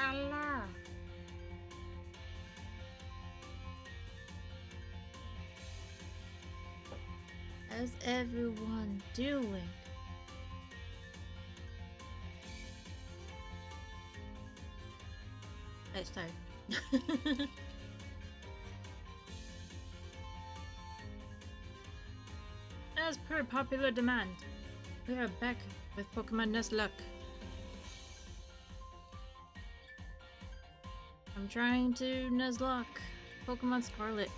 Allah. How's everyone doing? It's tired. As per popular demand, we are back with Pokemon Nuzlocke. I'm trying to Nuzlocke Pokemon Scarlet.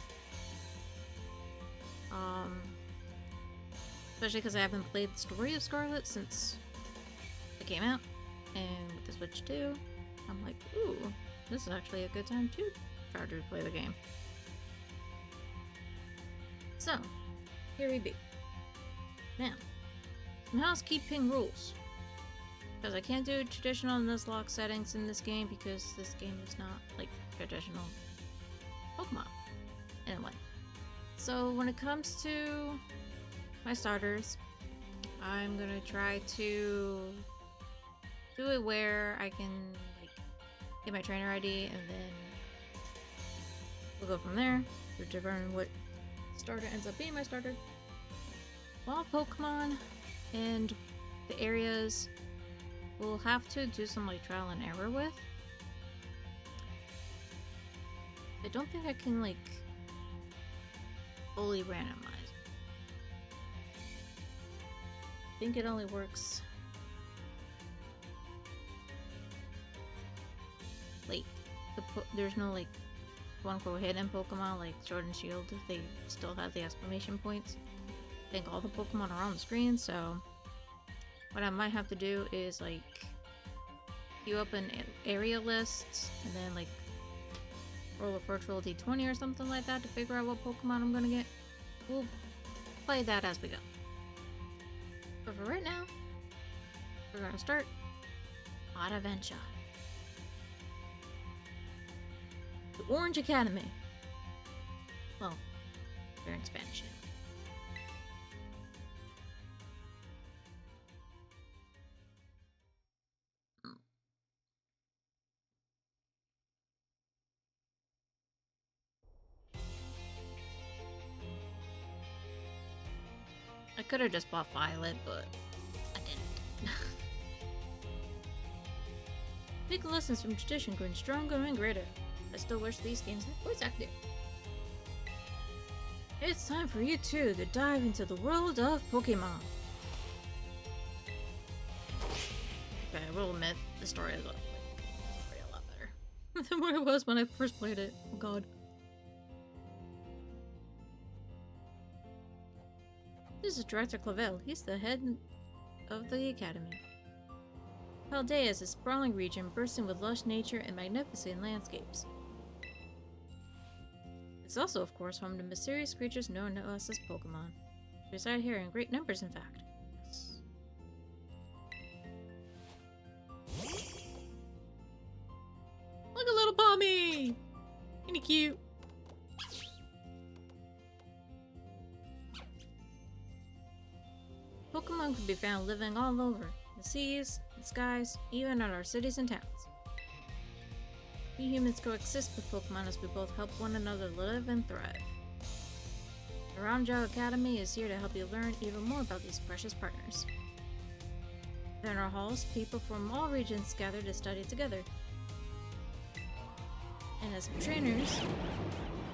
Especially because I haven't played the story of Scarlet since it came out. And with the Switch 2, I'm like, ooh, this is actually a good time to try to play the game. So, here we be. Now, some housekeeping rules. Because I can't do traditional Nuzlocke settings in this game because this game is not like traditional Pokemon. Anyway, so when it comes to my starters, I'm gonna try to do it where I can like get my trainer ID and then we'll go from there to determine what starter ends up being my starter. Wild Pokemon and the areas we'll have to do some like trial and error with. I don't think I can like fully randomize. I think it only works like there's no like quote-unquote hidden Pokemon like Sword and Shield. They still have the exclamation points. I think all the Pokemon are on the screen, so what I might have to do is like queue up an area list and then like roll a virtual d20 or something like that to figure out what Pokemon I'm gonna get. We'll play that as we go. But for right now, we're gonna start Odd Adventure. The Orange Academy. Well, they're in Spanish now. I could have just bought Violet, but I didn't. Taking lessons from tradition, growing stronger and greater. I still wish these games had voice acting. It's time for you two to dive into the world of Pokemon. Okay, I will admit, the story is a lot better than what it was when I first played it. Oh god. This is Director Clavel. He's the head of the Academy. Paldea is a sprawling region bursting with lush nature and magnificent landscapes. It's also, of course, home to mysterious creatures known to us as Pokemon. They reside here in great numbers, in fact. Yes. Look at little Pommy! Isn't he cute? Pokemon can be found living all over, the seas, the skies, even in our cities and towns. We humans coexist with Pokemon as we both help one another live and thrive. The Ramjo Academy is here to help you learn even more about these precious partners. Within our halls, people from all regions gather to study together. And as trainers,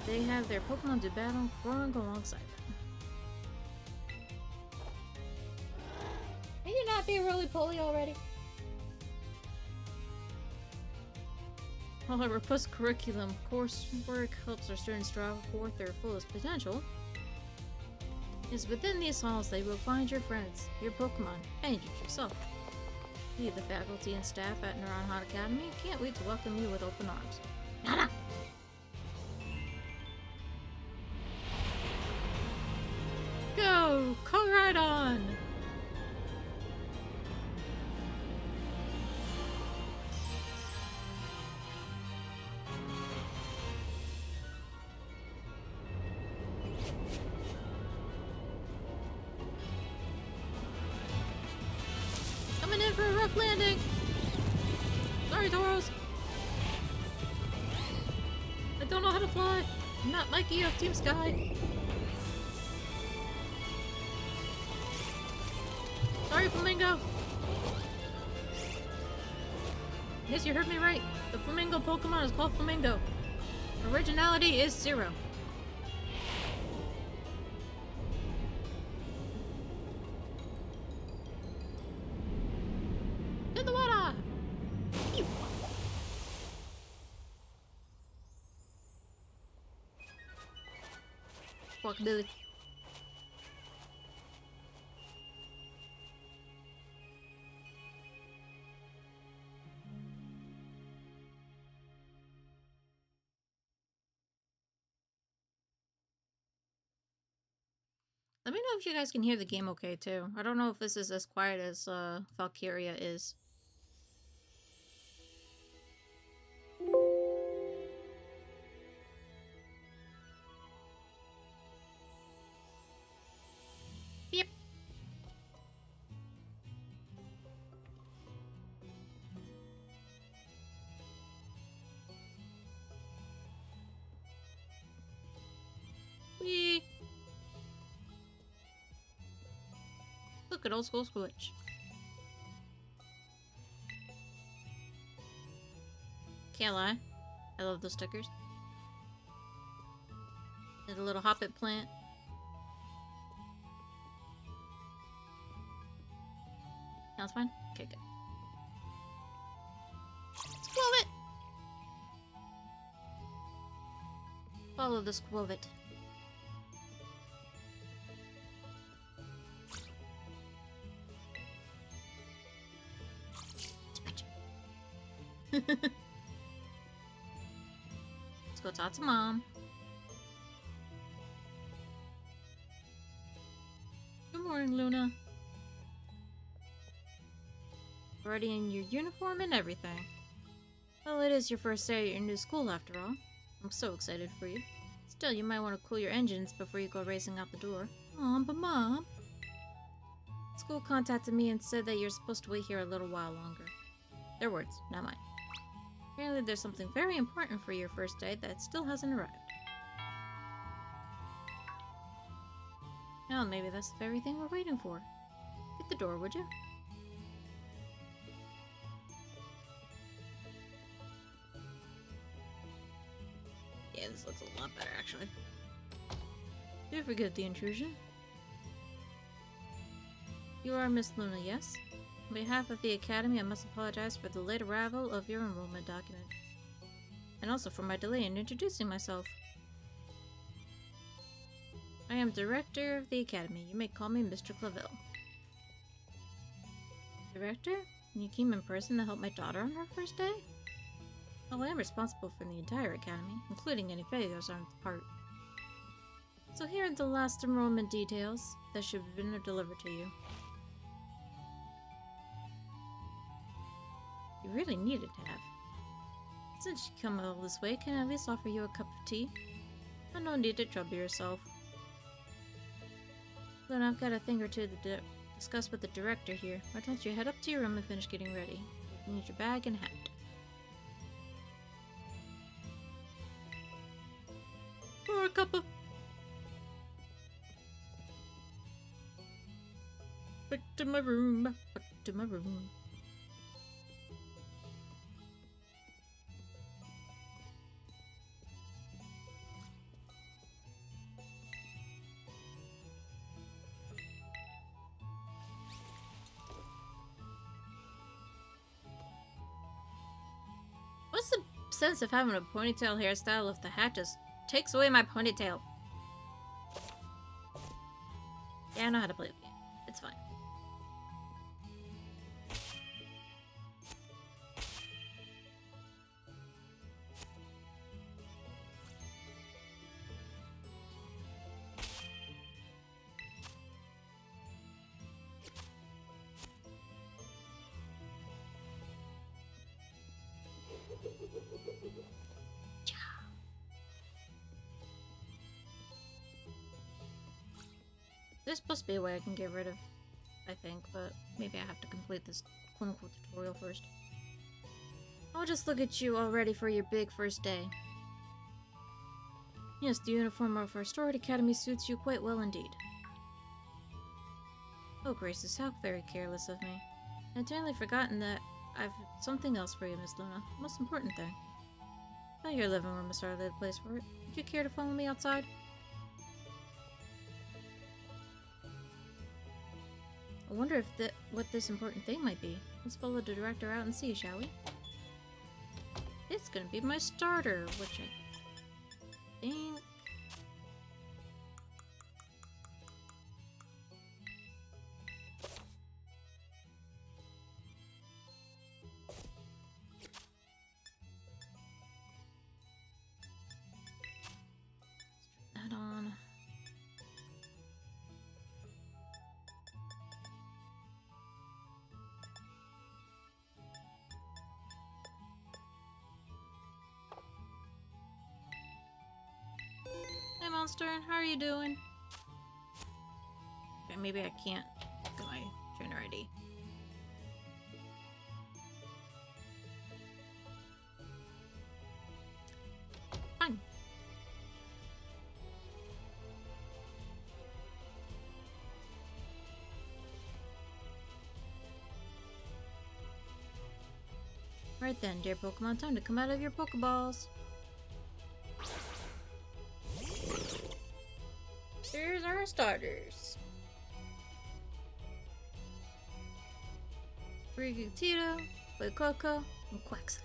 they have their Pokemon do battle growing alongside them. Can you not be roly-poly already? While our robust curriculum coursework helps our students draw forth their fullest potential, it's within these halls that you will find your friends, your Pokemon, and yourself. We, the faculty and staff at Neuron Hot Academy, can't wait to welcome you with open arms. Nana! Go! Come right on! Coming in for a rough landing! Sorry, Tauros! don't know how to fly. I'm not Mikey of Team Sky. Sorry, Flamingo. Yes, you heard me right. The Flamingo Pokemon is called Flamingo. Originality is 0. In the water! Ew. Walkability. Let me know if you guys can hear the game okay, too. I don't know if this is as quiet as Valkyria is. Yep. Whee! Look at old school Squitch. Can't lie. I love those stickers. And a little hoppet plant. Sounds fine? Okay, good. Squilvet! Follow the Squilvet. Let's go talk to Mom. Good morning, Luna. Already in your uniform and everything. Well, it is your first day at your new school after all. I'm so excited for you. Still, you might want to cool your engines before you go racing out the door. But Mom... School contacted me and said that you're supposed to wait here a little while longer. Their words, not mine. Apparently there's something very important for your first day that still hasn't arrived. Well, maybe that's the very thing we're waiting for. Hit the door, would you? Yeah, this looks a lot better, actually. Do forgive the intrusion. You are Miss Luna, yes? On behalf of the Academy, I must apologize for the late arrival of your enrollment document. And also for my delay in introducing myself. I am Director of the Academy. You may call me Mr. Clavel. Director? You came in person to help my daughter on her first day? Well, I am responsible for the entire Academy, including any failures on its part. So here are the last enrollment details that should have been delivered to you. You really needed to have. Since you come all this way, can I at least offer you a cup of tea? No need to trouble yourself. Then I've got a thing or two to discuss with the director here. Why don't you head up to your room and finish getting ready? You need your bag and hat. Or a cup of... Back to my room, back to my room. What's the sense of having a ponytail hairstyle if the hat just takes away my ponytail? Yeah, I know how to play the game. It's fine. There's supposed to be a way I can get rid of, I think, but maybe I have to complete this quote-unquote tutorial first. I'll just look at you all ready for your big first day. Yes, the uniform of our Stored Academy suits you quite well indeed. Oh, Graces, how very careless of me. I'd entirely forgotten that I've something else for you, Miss Luna. The most important thing. Oh, your living room is hardly the place for it. Would you care to follow me outside? I wonder if what this important thing might be. Let's follow the director out and see, shall we? It's gonna be my starter, which I think... Let's turn that on. Hey, Monster, how are you doing? Okay, maybe I can't get my trainer ID. Fine. Right then, dear Pokemon, time to come out of your Pokeballs. Here's our starters. Brigatito, Fuecoco, and Quaxley.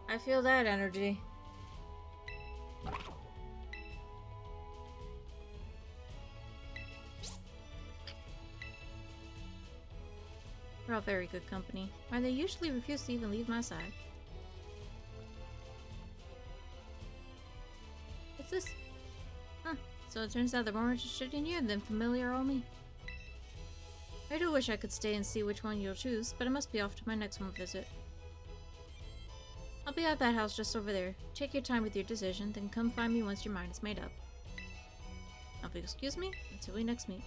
I feel that energy. We're all very good company. Why, they usually refuse to even leave my side. What's this? Huh. So it turns out they're more interested in you than familiar old me. I do wish I could stay and see which one you'll choose, but I must be off to my next one visit. I'll be at that house just over there. Take your time with your decision, then come find me once your mind is made up. Now, if you'll excuse me, until we next meet.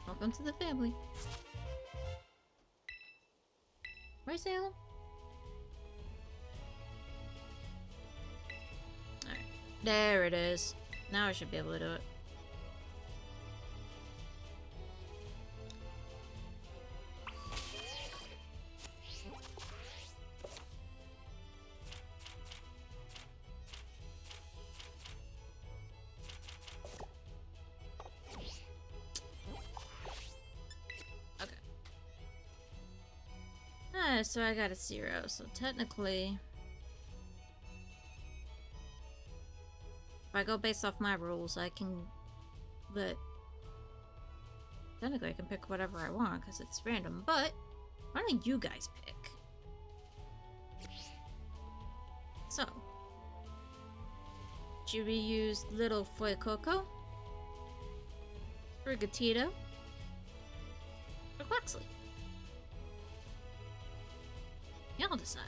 Welcome to the family. Right, Salem? Alright. There it is. Now I should be able to do it. So I got a 0, so technically... If I go based off my rules, I can... But... Technically I can pick whatever I want, because it's random, but... Why don't you guys pick? So... Should we use Little Fuecoco? Brigatito? Or Quaxley? Y'all decide.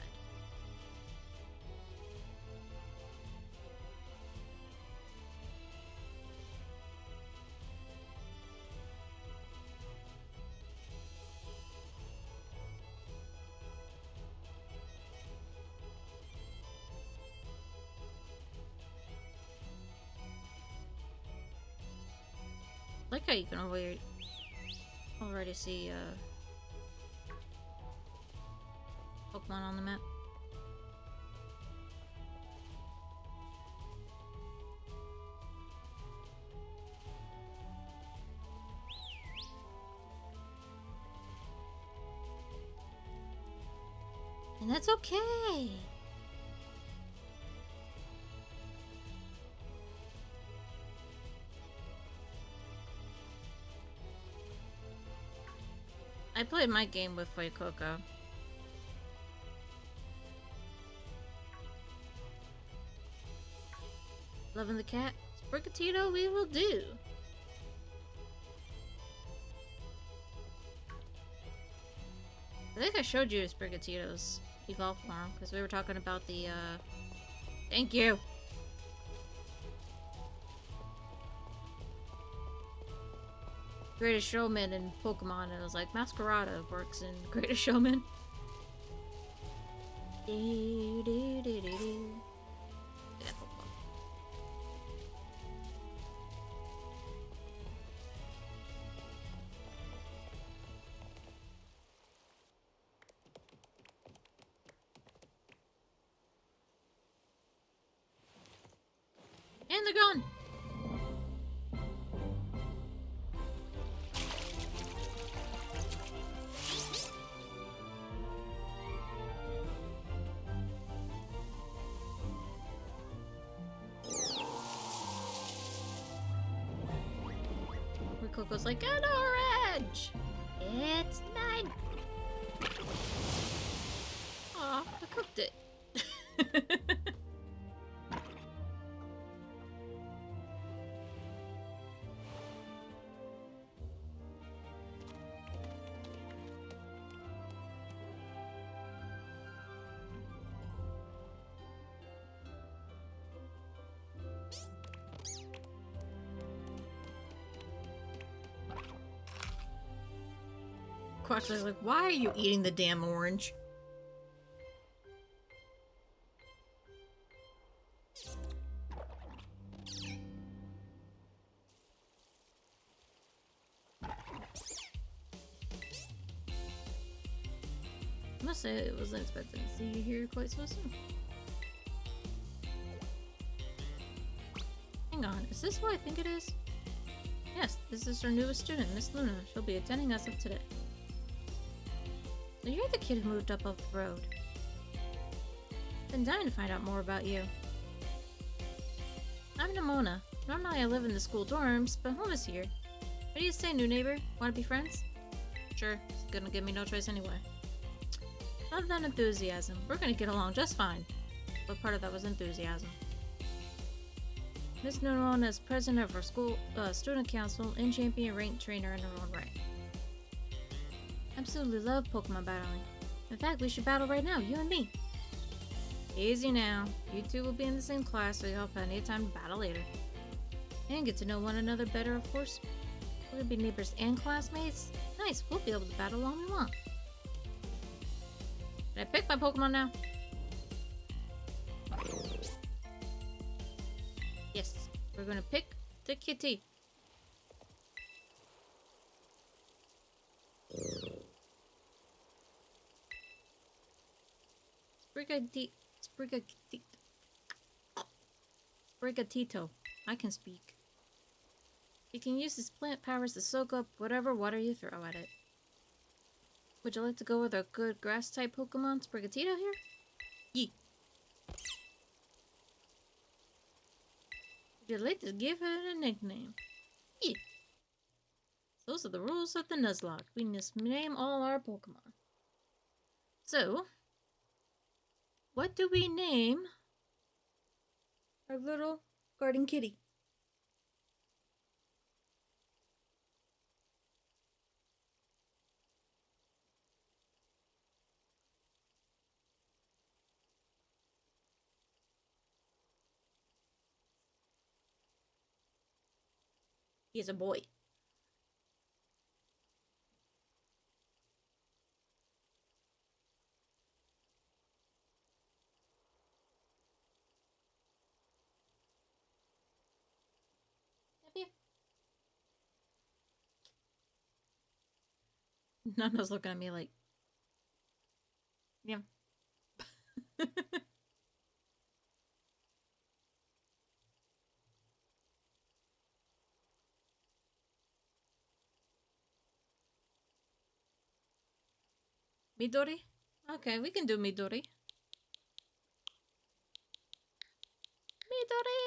Like how you can already see Pokemon on the map. And that's okay. I played my game with Fuecoco. Loving the cat? It's Sprigatito we will do. I think I showed you Sprigatito's evolved form, because we were talking about the, Thank you! Greatest Showman in Pokemon, and I was like, Masquerada works in Greatest Showman. Do, do, do, do, do. Yeah, Pokemon. And they're gone! Where Coco's like, an orange! It's mine! Aw, I cooked it. Quaxly's like, why are you eating the damn orange? I must say, it wasn't expected to see you here quite so soon. Hang on, is this who I think it is? Yes, this is our newest student, Miss Luna. She'll be attending us of today. So you're the kid who moved up off the road. Been dying to find out more about you. I'm Nimona. Normally I live in the school dorms, but home is here. What do you say, new neighbor? Wanna be friends? Sure, it's gonna give me no choice anyway. Love that enthusiasm. We're gonna get along just fine. What part of that was enthusiasm? Miss Nimona is president of our school student council and champion ranked trainer in her own right. Absolutely love Pokemon battling. In fact, we should battle right now, you and me. Easy now. You two will be in the same class, so you'll have plenty of time to battle later. And get to know one another better, of course. We'll be neighbors and classmates. Nice, we'll be able to battle all we want. Did I pick my Pokemon now? Yes, we're gonna pick the kitty. Sprigatito. I can speak. It can use its plant powers to soak up whatever water you throw at it. Would you like to go with a good grass-type Pokemon, Sprigatito here? Yee. Would you like to give it a nickname? Yee. Those are the rules of the Nuzlocke. We must name all our Pokemon. So, what do we name our little garden kitty? He's a boy. Nana's looking at me like, yeah. Midori? Okay, we can do Midori. Midori!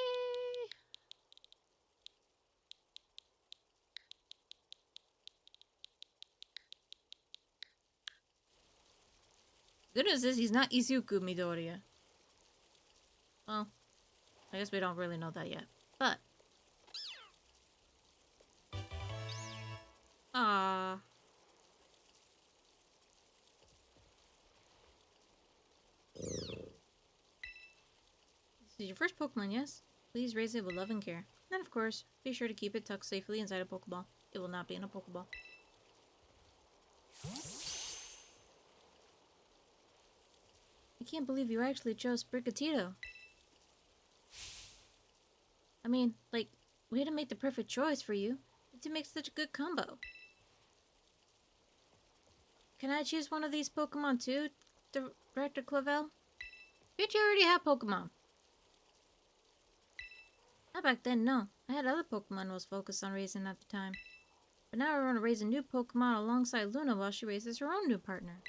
Good news is he's not Izuku Midoriya. Well, I guess we don't really know that yet. But Ah. This is your first Pokemon, yes? Please raise it with love and care. And of course, be sure to keep it tucked safely inside a Pokeball. It will not be in a Pokeball. I can't believe you actually chose Sprigatito. I mean, like, we had to make the perfect choice for you. To make such a good combo. Can I choose one of these Pokemon too, Director Clavel? Did you already have Pokemon? Not back then, no. I had other Pokemon I was focused on raising at the time. But now I want to raise a new Pokemon alongside Luna while she raises her own new partner.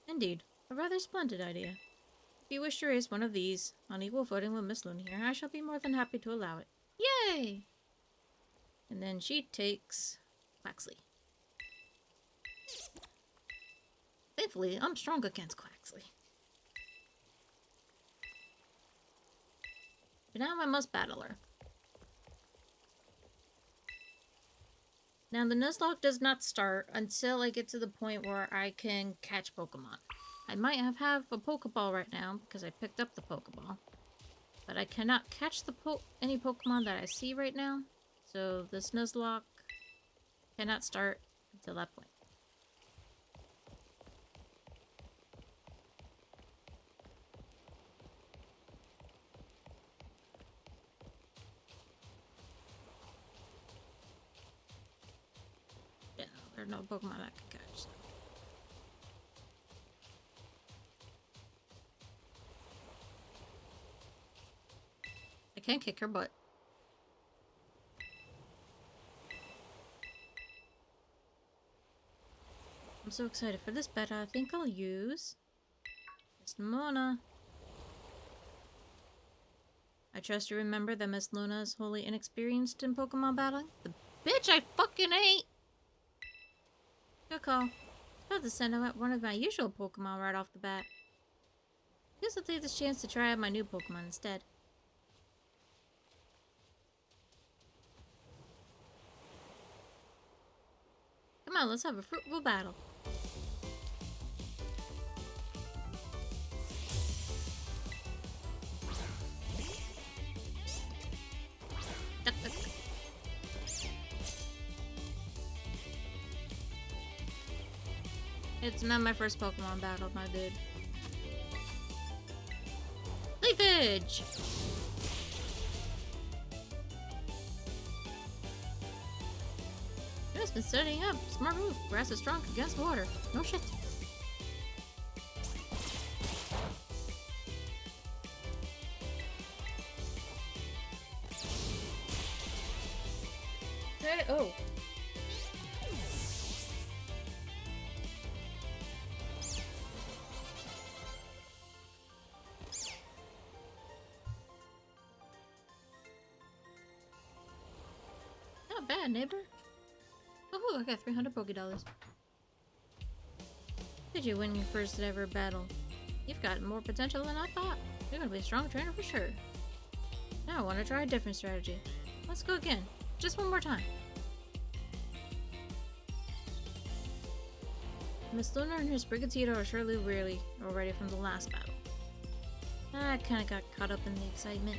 Indeed, a rather splendid idea. If you wish to raise one of these, on equal footing with Miss Luna here, I shall be more than happy to allow it. Yay! And then she takes Quaxley. Thankfully, I'm strong against Quaxley. But now I must battle her. Now, the Nuzlocke does not start until I get to the point where I can catch Pokemon. I might have a Pokeball right now because I picked up the Pokeball. But I cannot catch any Pokemon that I see right now. So this Nuzlocke cannot start until that point. Yeah, there are no Pokemon I can catch. So. I can kick her butt. I'm so excited for this battle. I think I'll use Miss Mona. I trust you remember that Miss Luna is wholly inexperienced in Pokemon battling. The bitch I fucking ain't! Good call. I was about to send out one of my usual Pokemon right off the bat. I guess I'll take this chance to try out my new Pokemon instead. Come on, let's have a fruitful battle. Duck, duck. It's not my first Pokemon battle, my dude. Leafage! It's been setting up. Smart move. Grass is strong against water. No shit. Hey, oh. Not bad, neighbor. Oh, I got 300 Pokédollars. Did you win your first ever battle? You've got more potential than I thought. You're gonna be a strong trainer for sure. Now I want to try a different strategy. Let's go again. Just one more time. Miss Luna and her Sprigatito are surely weary already from the last battle. I kinda got caught up in the excitement.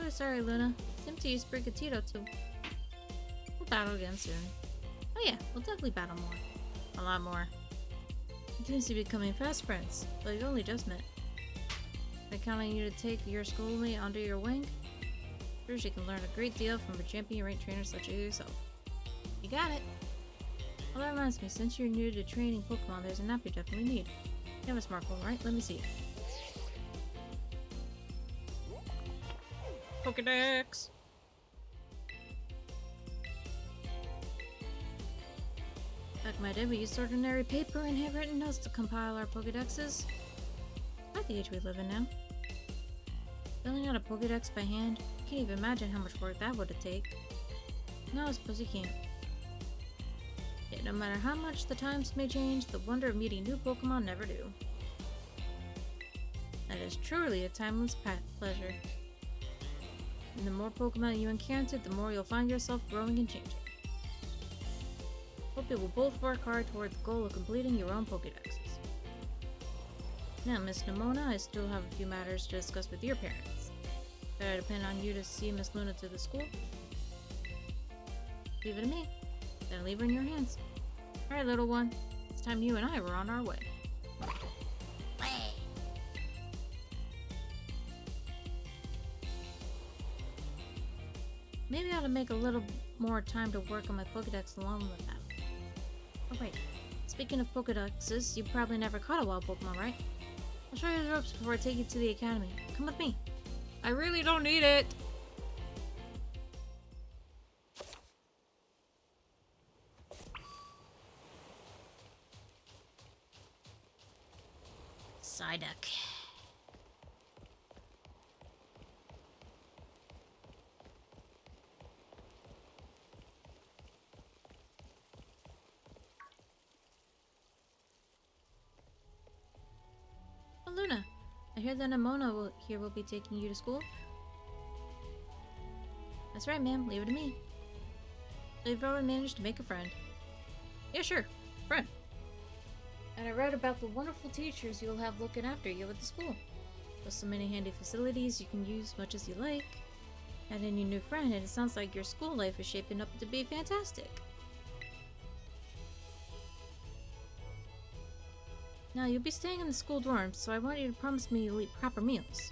Oh, sorry, Luna. Seem to use Sprigatito too. We'll battle again soon. Oh yeah, we'll definitely battle more. A lot more. We seem to be becoming fast friends, but we only just met. I count on you to take your schoolmate under your wing. Sure, she can learn a great deal from a champion-ranked trainer such as yourself. You got it. Well, that reminds me, since you're new to training Pokemon, there's an app you definitely need. You have a smartphone, right? Let me see. Pokédex! Back in my day, we used ordinary paper and handwritten notes to compile our Pokédexes. Not the age we live in now. Filling out a Pokédex by hand, I can't even imagine how much work that would have taken. No, I suppose you can't. Yet no matter how much the times may change, the wonder of meeting new Pokemon never do. That is truly a timeless pleasure. And the more Pokemon you encounter, the more you'll find yourself growing and changing. Hope you will both work hard toward the goal of completing your own Pokédexes. Now, Miss Nimona, I still have a few matters to discuss with your parents. Should I depend on you to see Miss Luna to the school? Leave it to me. Then I'll leave her in your hands. Alright, little one. It's time you and I were on our way. Maybe I ought to make a little more time to work on my Pokédex along with that. Oh wait, speaking of Pokédexes, you probably never caught a wild Pokemon, right? I'll show you the ropes before I take you to the academy. Come with me. I really don't need it! Psyduck. Oh, Luna, I hear that Nimona here will be taking you to school. That's right, ma'am. Leave it to me. So you've already managed to make a friend. Yeah, sure. Friend. And I read about the wonderful teachers you'll have looking after you at the school. With so many handy facilities you can use much as you like. And in your new friend, and it sounds like your school life is shaping up to be fantastic. Now, you'll be staying in the school dorms, so I want you to promise me you'll eat proper meals.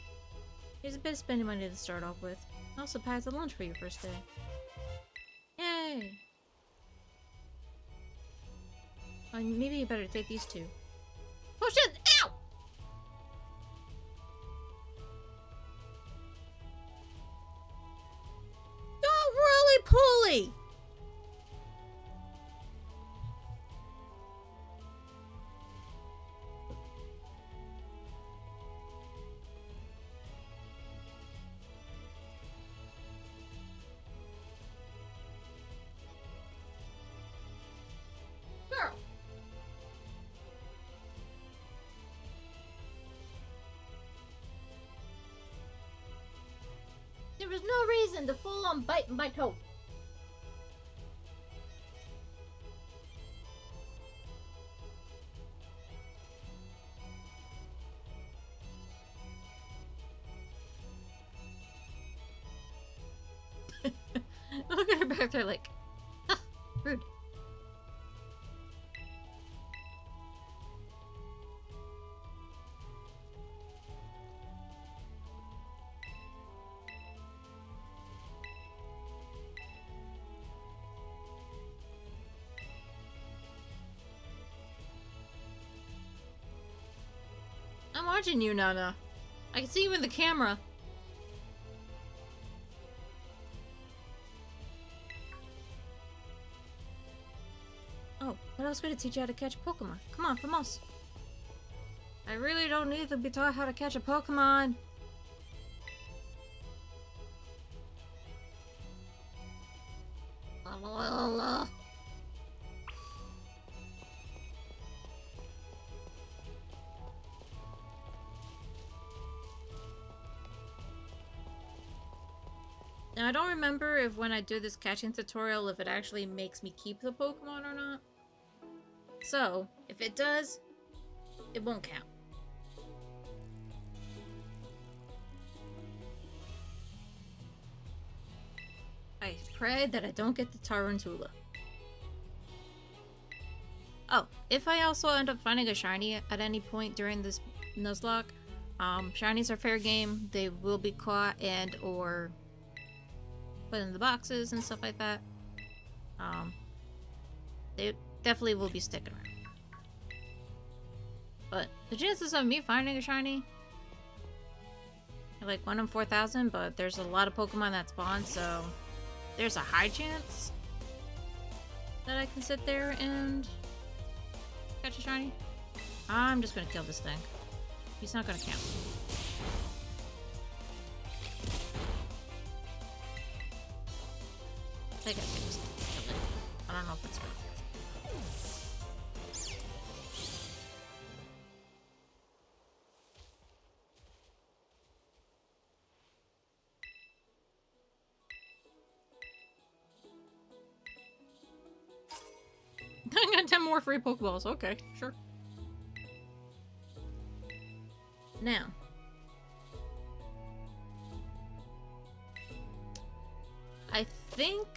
Here's a bit of spending money to start off with. I also packed a lunch for your first day. Yay! Maybe you better take these two. Oh shit! Ow! Oh, roly-poly! Girl! There was no reason to full-on bite my toe. Look at her back there like, ah, rude. I'm watching you, Nana. I can see you in the camera. Oh, but I was going to teach you how to catch a Pokemon. Come on, Famos. I really don't need to be taught how to catch a Pokemon. La, la, la, la. Now, I don't remember if when I do this catching tutorial, if it actually makes me keep the Pokemon or not. So, if it does, it won't count. I pray that I don't get the Tarantula. Oh, if I also end up finding a shiny at any point during this Nuzlocke, shinies are fair game. They will be caught and or put in the boxes and stuff like that. They definitely will be sticking around. But the chances of me finding a shiny are like 1 in 4,000, but there's a lot of Pokemon that spawn, so there's a high chance that I can sit there and catch a shiny. I'm just gonna kill this thing. He's not gonna count. I gotta fix it. I don't know if it's worth it. I got 10 more free Pokeballs. Okay, sure. Now. I think...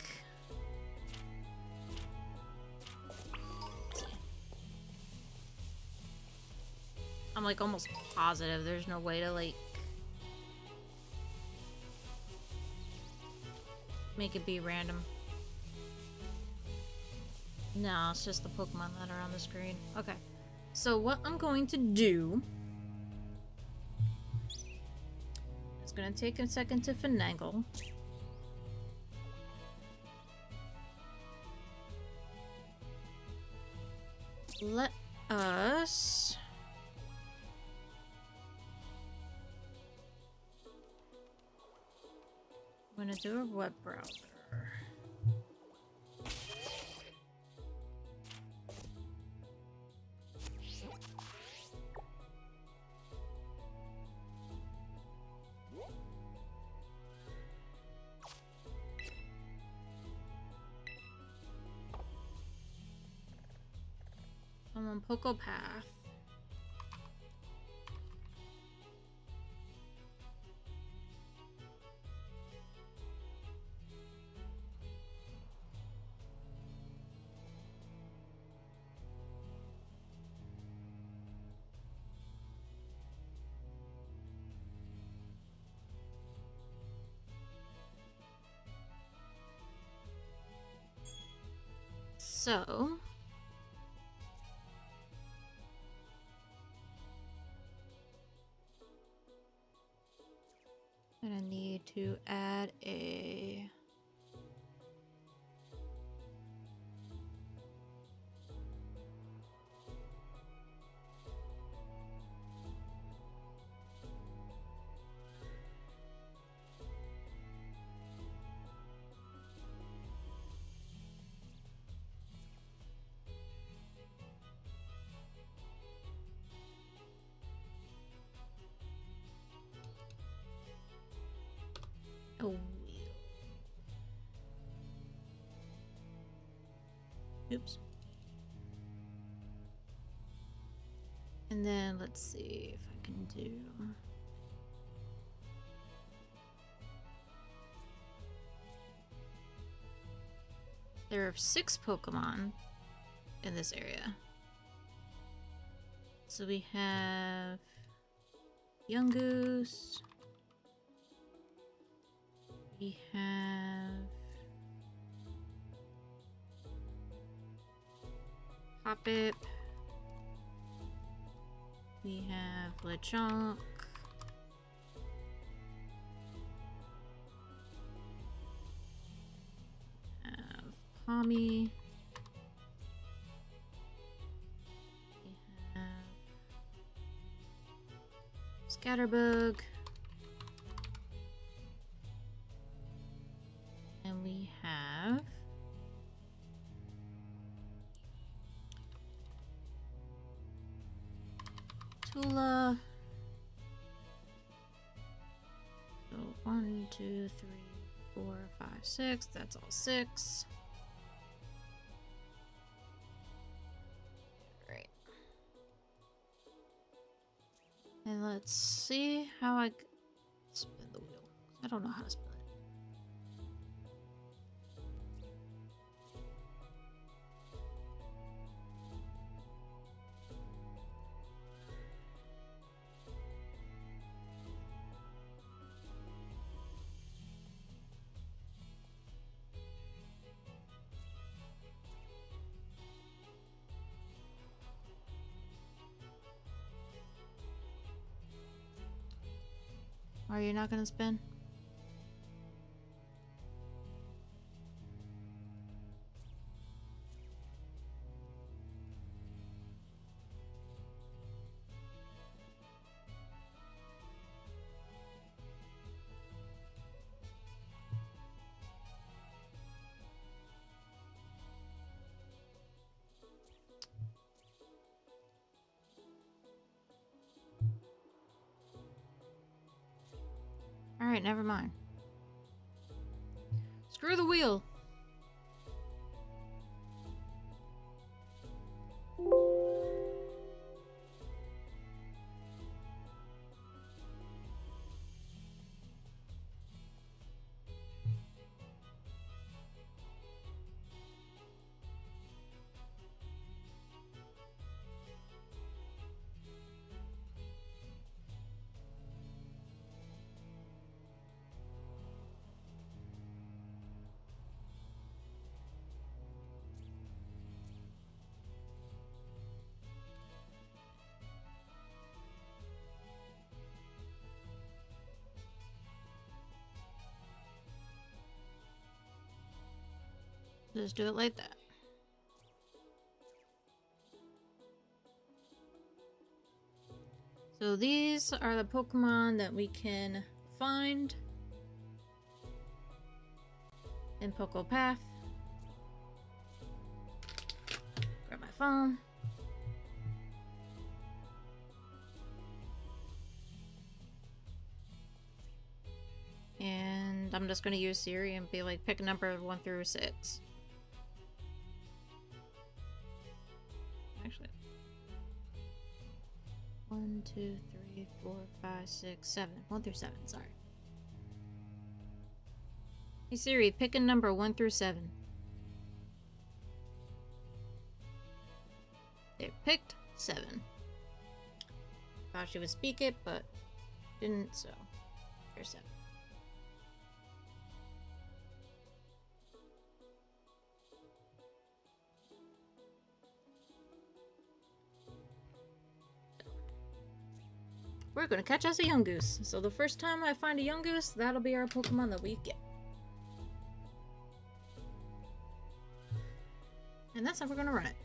I'm like almost positive there's no way to like... make it be random. No, it's just the Pokemon that are on the screen. Okay. So what I'm going to do... It's gonna take a second to finagle. Let us... I'm gonna do a web browser. I'm on PokePath. So... I'm gonna need to add a... Oh, oops. And then let's see if I can do... There are 6 Pokemon in this area. So we have Yungoos. We have Hoppip. We have Lechonk. We have Pommy. We have Scatterbug. And we have Tula. So 1, 2, 3, 4, 5, 6. That's all 6. Great. And let's see how I spin the wheel. I don't know how to spin it. Are you not gonna spin? Alright, never mind. Screw the wheel. just do it like that. So these are the Pokemon that we can find in Poké Path. Grab my phone. And I'm just gonna use Siri and be like, pick a number 1 through 6. Actually. 1, 2, 3, 4, 5, 6, 7. 1 through 7, sorry. Hey Siri, pick a number 1 through 7. They picked 7. Thought she would speak it, but didn't, so here's 7. We're gonna catch us a young goose. So the first time I find a young goose, that'll be our Pokemon that we get. And that's how we're gonna run it.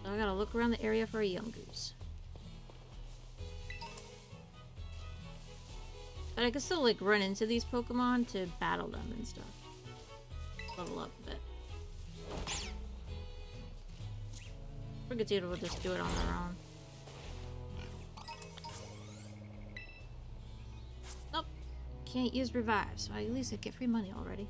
So I gotta look around the area for a young goose. But I can still like run into these Pokemon to battle them and stuff. Level up a bit. Friggatito will just do it on their own. Nope. Can't use revive, so at least I get free money already.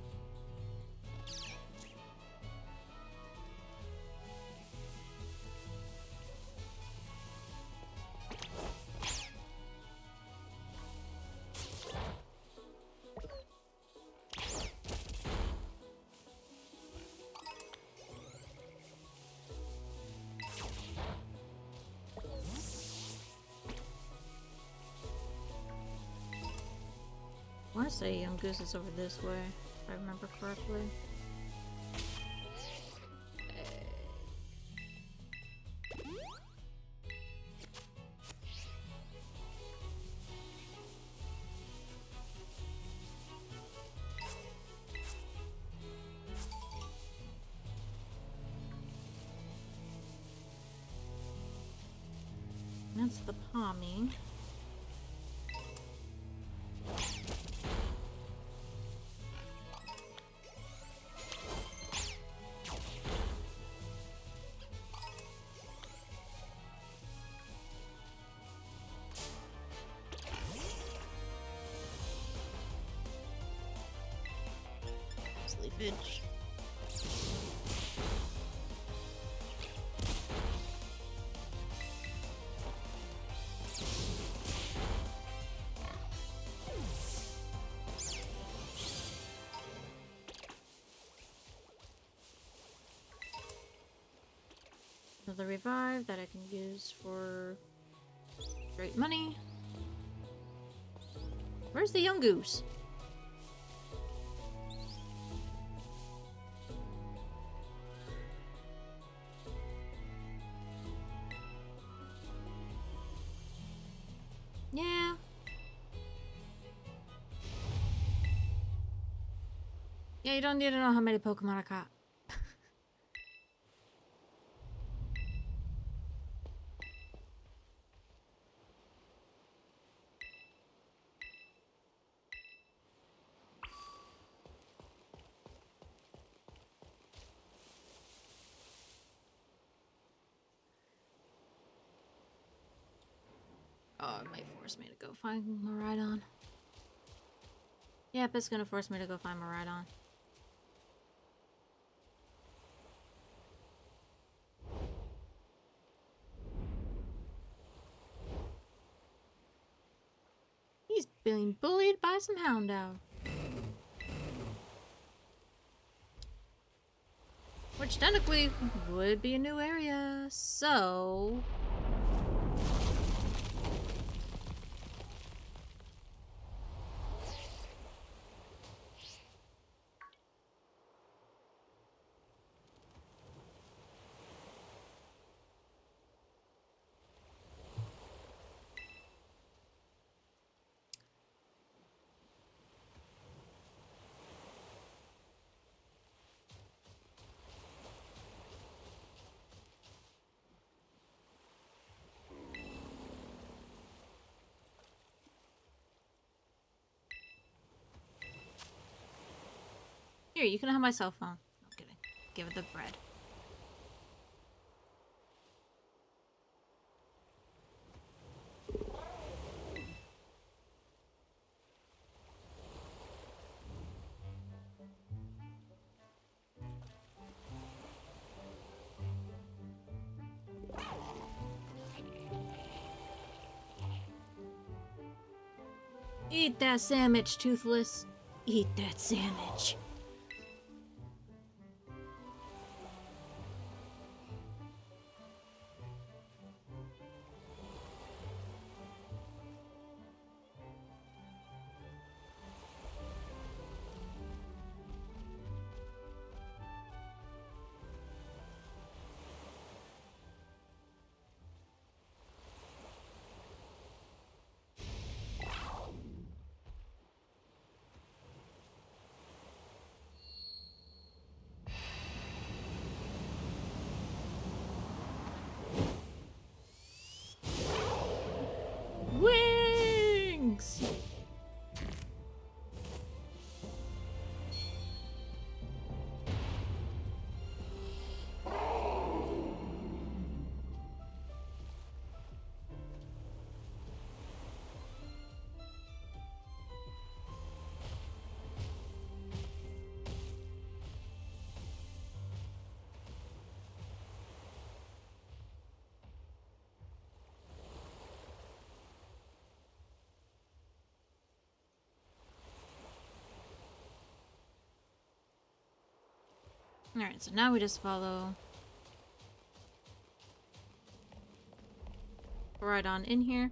I want to say young goose is over this way, if I remember correctly. That's the Palmy. Leafage. Another revive that I can use for straight money. Where's the young goose? Yeah. Yeah, you don't need to know how many Pokemon I caught. Oh, it might force me to go find Miraidon. Yep, it's gonna force me to go find Miraidon. He's being bullied by some Houndour. Which technically would be a new area, so... Here, you can have my cell phone. No kidding. Give it the bread. Eat that sandwich, Toothless. Eat that sandwich. Wings! Alright, so now we just follow right on in here.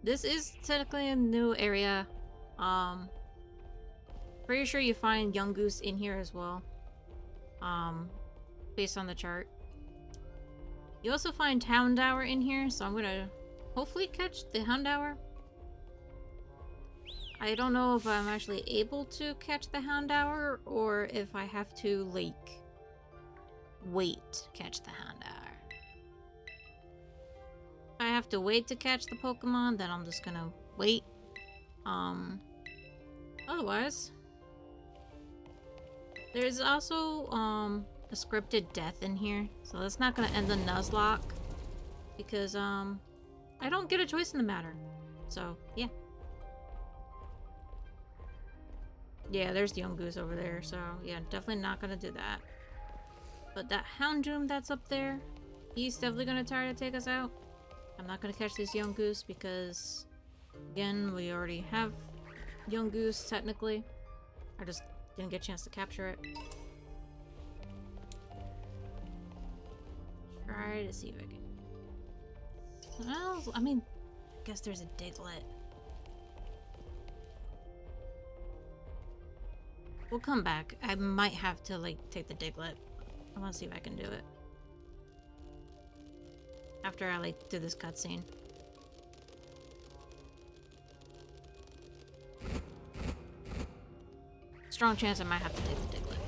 This is technically a new area. Pretty sure you find young goose in here as well. Based on the chart. You also find Houndour in here, so I'm gonna hopefully catch the Houndour. I don't know if I'm actually able to catch the Houndour or if I have to, like, wait to catch the Houndour. If I have to wait to catch the Pokemon, then I'm just gonna wait. Otherwise, there's also, a scripted death in here, so that's not gonna end the Nuzlocke, because, I don't get a choice in the matter. So, yeah. Yeah, there's the young goose over there, so yeah, definitely not gonna do that. But that Houndoom that's up there, he's definitely gonna try to take us out. I'm not gonna catch this young goose because, again, we already have young goose, technically. I just didn't get a chance to capture it. Try to see if I can... Well, I mean, I guess there's a Diglett. We'll come back. I might have to, like, take the Diglett. I want to see if I can do it. After I, like, do this cutscene. Strong chance I might have to take the Diglett.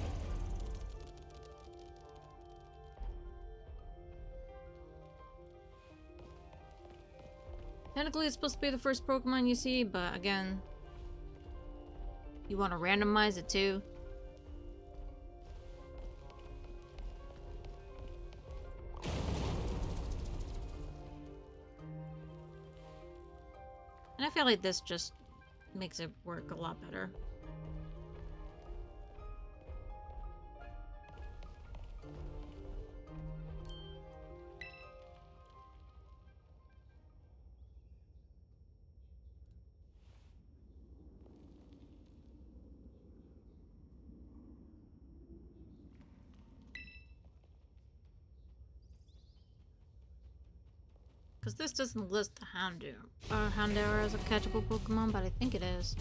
Technically, it's supposed to be the first Pokemon you see, but again... You want to randomize it too? And I feel like this just makes it work a lot better. Because this doesn't list the Houndour as a catchable Pokemon, but I think it is.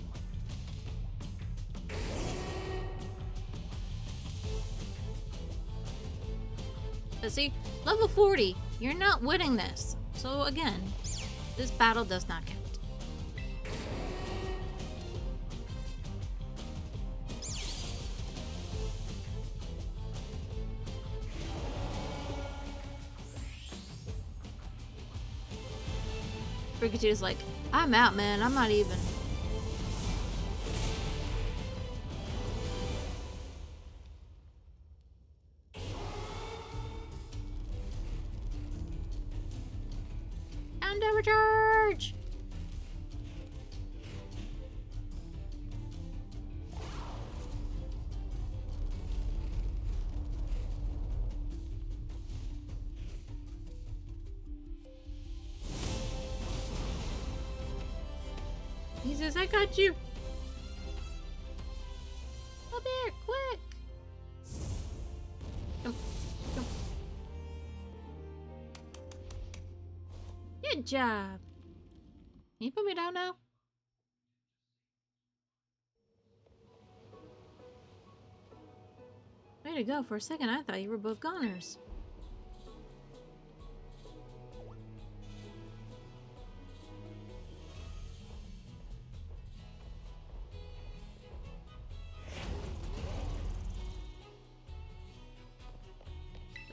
But see, level 40, you're not winning this. So again, this battle does not count. Pikachu's like, I'm out, man. I'm not even. Endeavor charge! He says, I got you! Up here, quick! Come, come. Good job! Can you put me down now? Way to go. For a second, I thought you were both goners.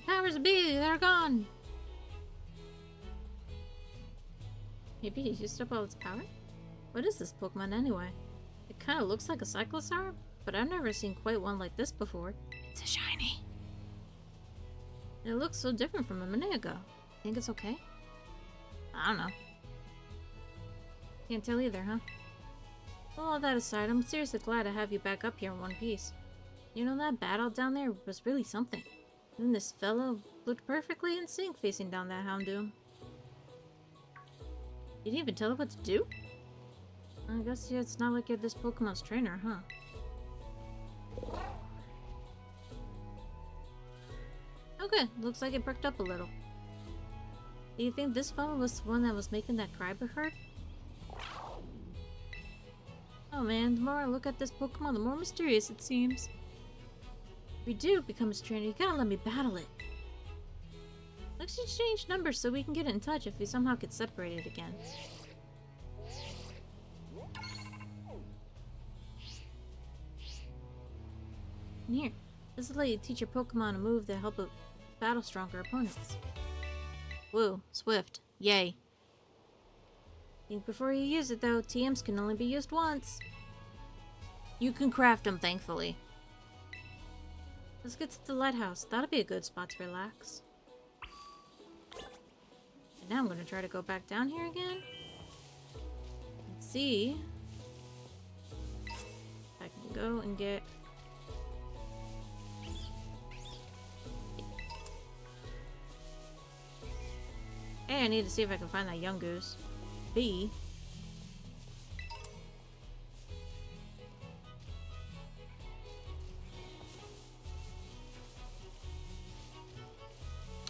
Powers be, they're gone. Maybe he used up all its power? What is this Pokemon anyway? It kind of looks like a Cyclosaur, but I've never seen quite one like this before. It's a shiny. It looks so different from a minute ago. Think it's okay? I don't know. Can't tell either, huh? Well, all that aside, I'm seriously glad to have you back up here in one piece. You know, that battle down there was really something. And this fellow looked perfectly in sync facing down that Houndoom. You didn't even tell it what to do? I guess yeah, it's not like you're this Pokemon's trainer, huh? Okay, looks like it perked up a little. Do you think this fellow was the one that was making that Kryber herd? Oh man, the more I look at this Pokemon, the more mysterious it seems. If we do become its trainer, you gotta let me battle it. Let's exchange numbers so we can get in touch if we somehow get separated again. And here, this will let you teach your Pokemon a move that help battle stronger opponents. Woo, Swift. Yay. Think before you use it though, TMs can only be used once. You can craft them, thankfully. Let's get to the lighthouse. That'll be a good spot to relax. And now I'm gonna try to go back down here again. Let's see if I can go and get... Hey, I need to see if I can find that young goose. B.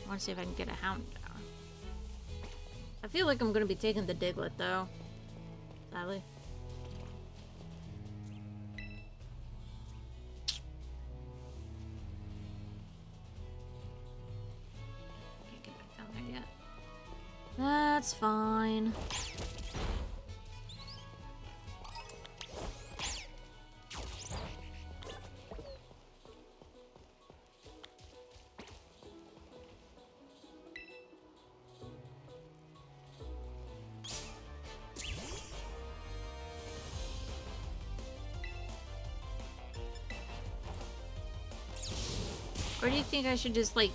I want to see if I can get a Houndoom. I feel like I'm going to be taking the Diglett, though. Sadly. Can't get back down there yet. That's fine. Or do you think I should just, like...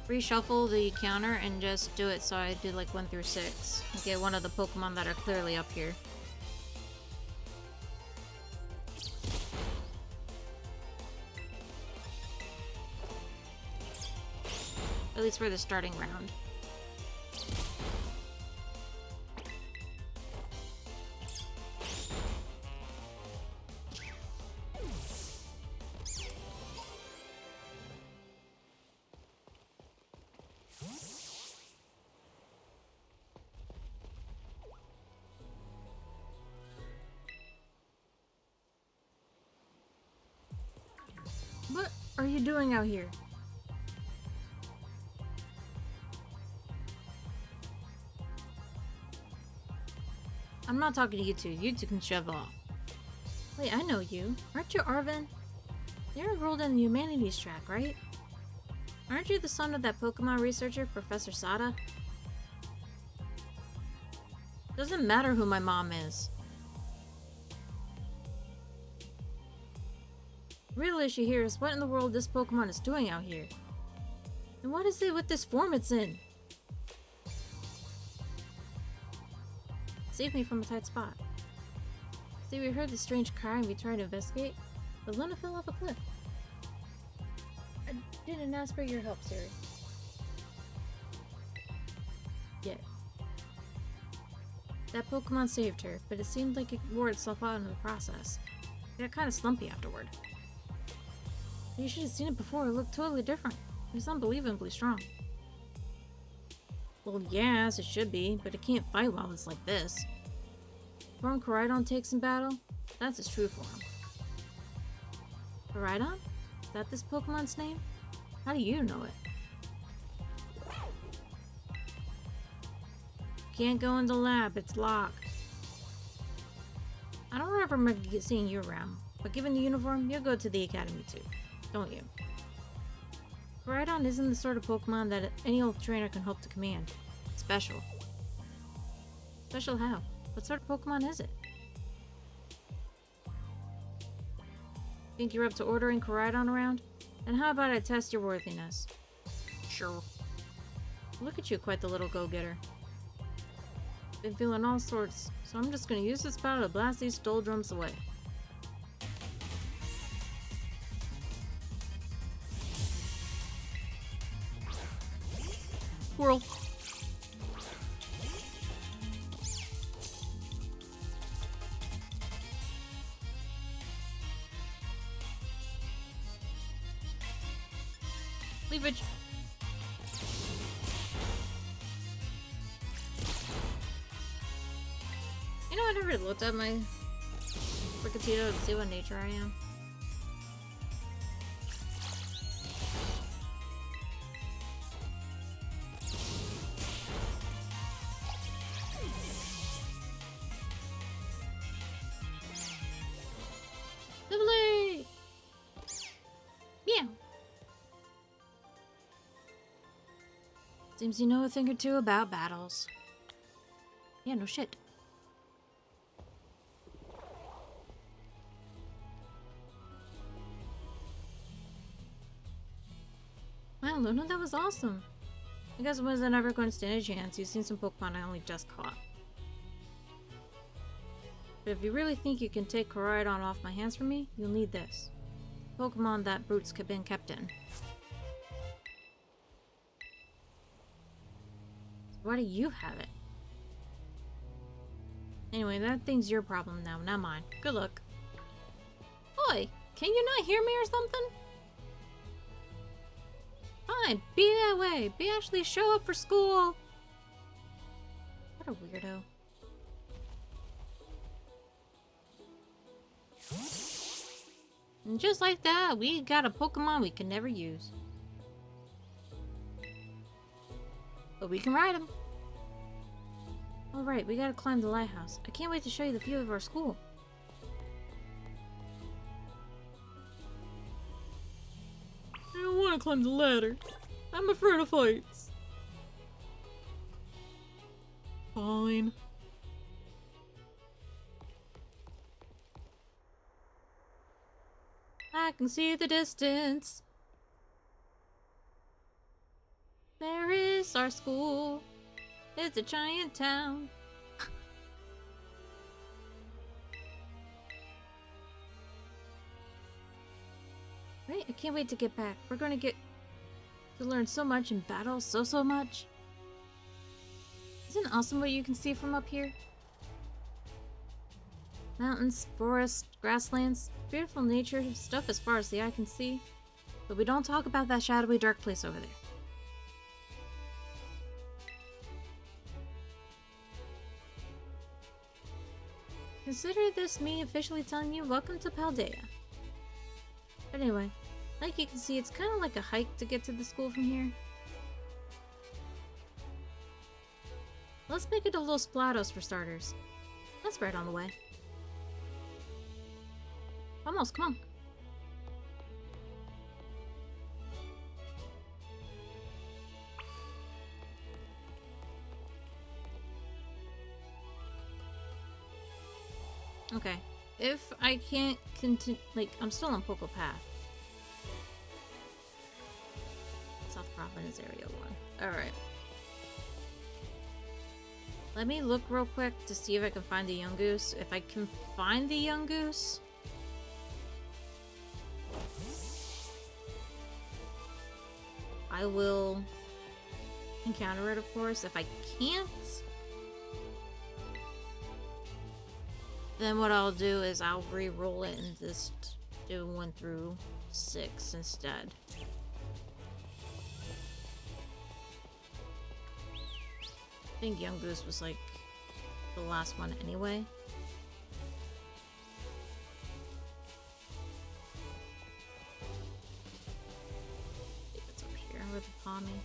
reshuffle the counter and just do it so I do, like, 1 through 6. And get one of the Pokemon that are clearly up here. At least for the starting round. What are you doing out here? I'm not talking to you two. You two can shove off. Wait, I know you. Aren't you Arvin? You're enrolled in the humanities track, right? Aren't you the son of that Pokemon researcher, Professor Sada? Doesn't matter who my mom is. The real issue here is what in the world this Pokemon is doing out here. And what is it with this form it's in? Save me from a tight spot. See, we heard this strange cry and we tried to investigate, but Luna fell off a cliff. I didn't ask for your help, Siri. Yet. That Pokemon saved her, but it seemed like it wore itself out in the process. It got kind of slumpy afterward. You should have seen it before, it looked totally different. It was unbelievably strong. Well, yes, it should be, but it can't fight while it's like this. The form Koraidon takes in battle, that's its true form. Koraidon? Is that this Pokemon's name? How do you know it? Can't go in the lab, it's locked. I don't remember seeing you around, but given the uniform, you'll go to the academy too, don't you? Koraidon isn't the sort of Pokemon that any old trainer can hope to command. It's special. Special how? What sort of Pokemon is it? Think you're up to ordering Koraidon around? Then how about I test your worthiness? Sure. Look at you, quite the little go-getter. Been feeling all sorts, so I'm just gonna use this battle to blast these doldrums away. Whirl. Leverage. You know, I never looked at my Fricatito to see what nature I am. Lovely! Meow! Seems you know a thing or two about battles. Yeah, no shit. Wow, Luna, that was awesome. I guess I wasn't ever going to stand a chance. You've seen some Pokemon I only just caught. But if you really think you can take Koraidon off my hands from me, you'll need this. Pokemon that Brute's been kept in. So why do you have it? Anyway, that thing's your problem now, not mine. Good luck. Oi, can you not hear me or something? Fine, be that way. Be actually show up for school. What a weirdo. And just like that, we got a Pokemon we can never use. But we can ride him. Alright, we gotta climb the lighthouse. I can't wait to show you the view of our school. I don't want to climb the ladder. I'm afraid of heights. Fine. I can see the distance. There is our school. It's a giant town. Right? I can't wait to get back. We're gonna get to learn so much in battle, so much. Isn't it awesome what you can see from up here? Mountains, forests, grasslands, beautiful nature, stuff as far as the eye can see. But we don't talk about that shadowy dark place over there. Consider this me officially telling you welcome to Paldea. But anyway, like you can see, it's kind of like a hike to get to the school from here. Let's make it a little Splatos for starters. That's right on the way. Almost, come on. Okay, if I can't continue, like, I'm still on Poco Path. South Providence Area 1. Alright. Let me look real quick to see if I can find the young goose. If I can find the young goose... I will encounter it, of course. If I can't... then what I'll do is I'll re-roll it and just do 1 through 6 instead. I think Young Goose was like the last one anyway. I think it's up here with the Pommy.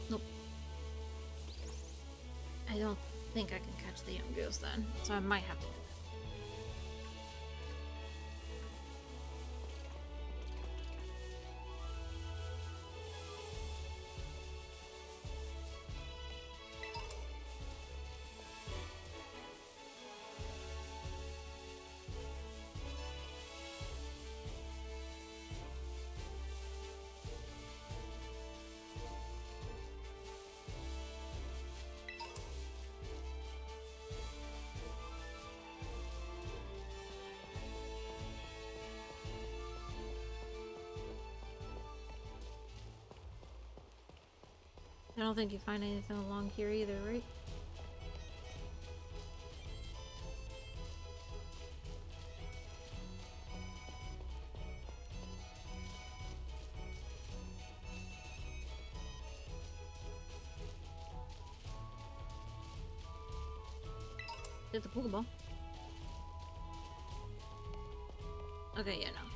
Nope. I don't think I can catch the Young Goose then, so I might have to do that. I don't think you find anything along here either, right? Get the Pokeball. Okay, yeah, no.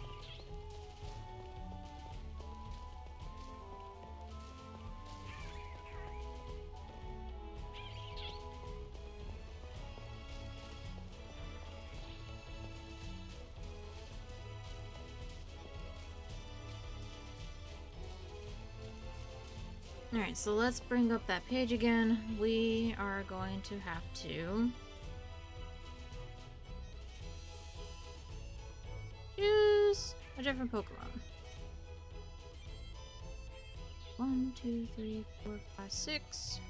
Alright, so let's bring up that page again. We are going to have to choose a different Pokemon. 1, 2, 3, 4, 5, 6.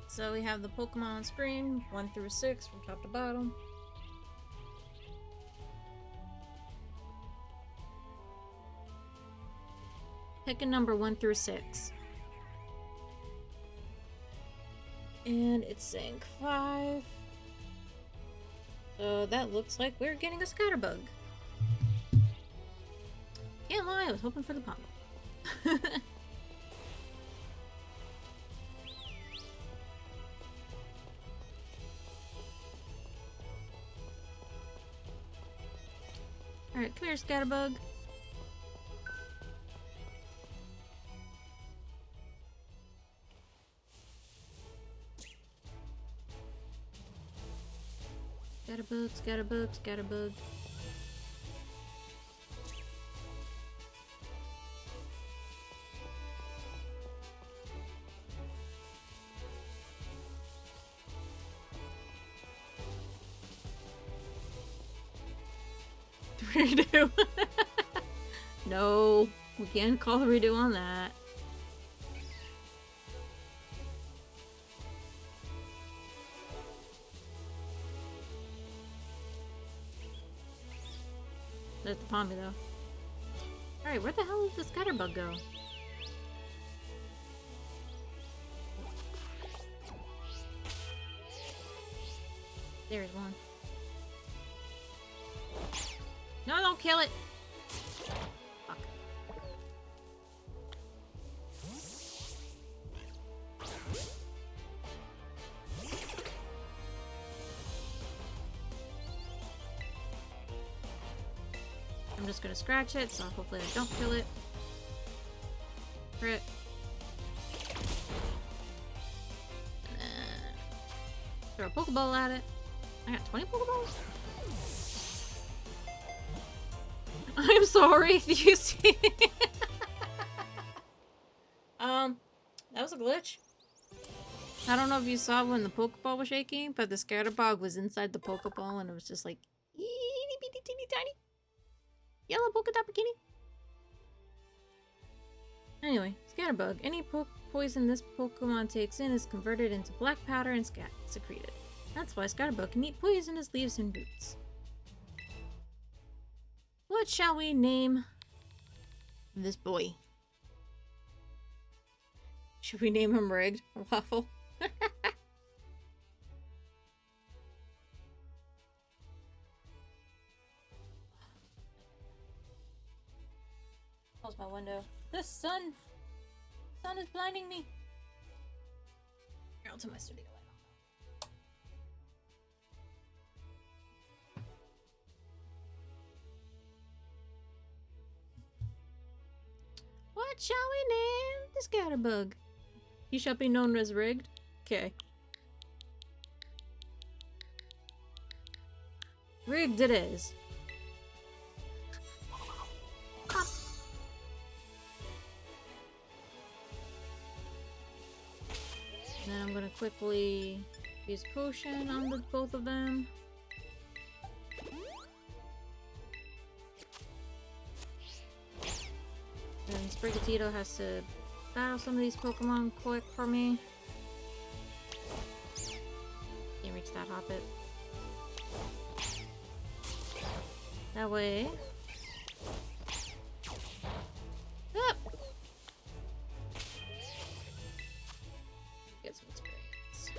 So we have the Pokemon on screen, 1 through 6 from top to bottom. Pick a number 1 through 6. And it's saying 5. So that looks like we're getting a Scatterbug. Can't lie, I was hoping for the Pommy. Alright, come here, Scatterbug. Scatterbug, Scatterbug, Scatterbug. Redo. No, we can't call the redo on that. There's the Pommy though. Alright, where the hell did the Scatterbug go? There's one. No, don't kill it! Fuck. I'm just gonna scratch it, so hopefully I don't kill it. Crit. Throw a Pokeball at it. I got 20 Pokeballs? I'm sorry if you see. That was a glitch. I don't know if you saw when the Pokeball was shaking, but the Scatterbug was inside the Pokeball and it was just like itty bitty teeny tiny yellow polka dot bikini. Anyway, Scatterbug. Any poison this Pokemon takes in is converted into black powder and secreted. That's why Scatterbug can eat poisonous leaves and roots. What shall we name this boy? Should we name him Rigged or Waffle? Close my window. The sun is blinding me. Here, I'll turn my studio light on. What shall we name the Scatterbug? He shall be known as Rigged. Okay. Rigged it is. And then I'm gonna quickly use potion on both of them. And Sprigatito has to battle some of these Pokemon quick for me. Can't reach that Hoppip. That way. Up! Get some experience.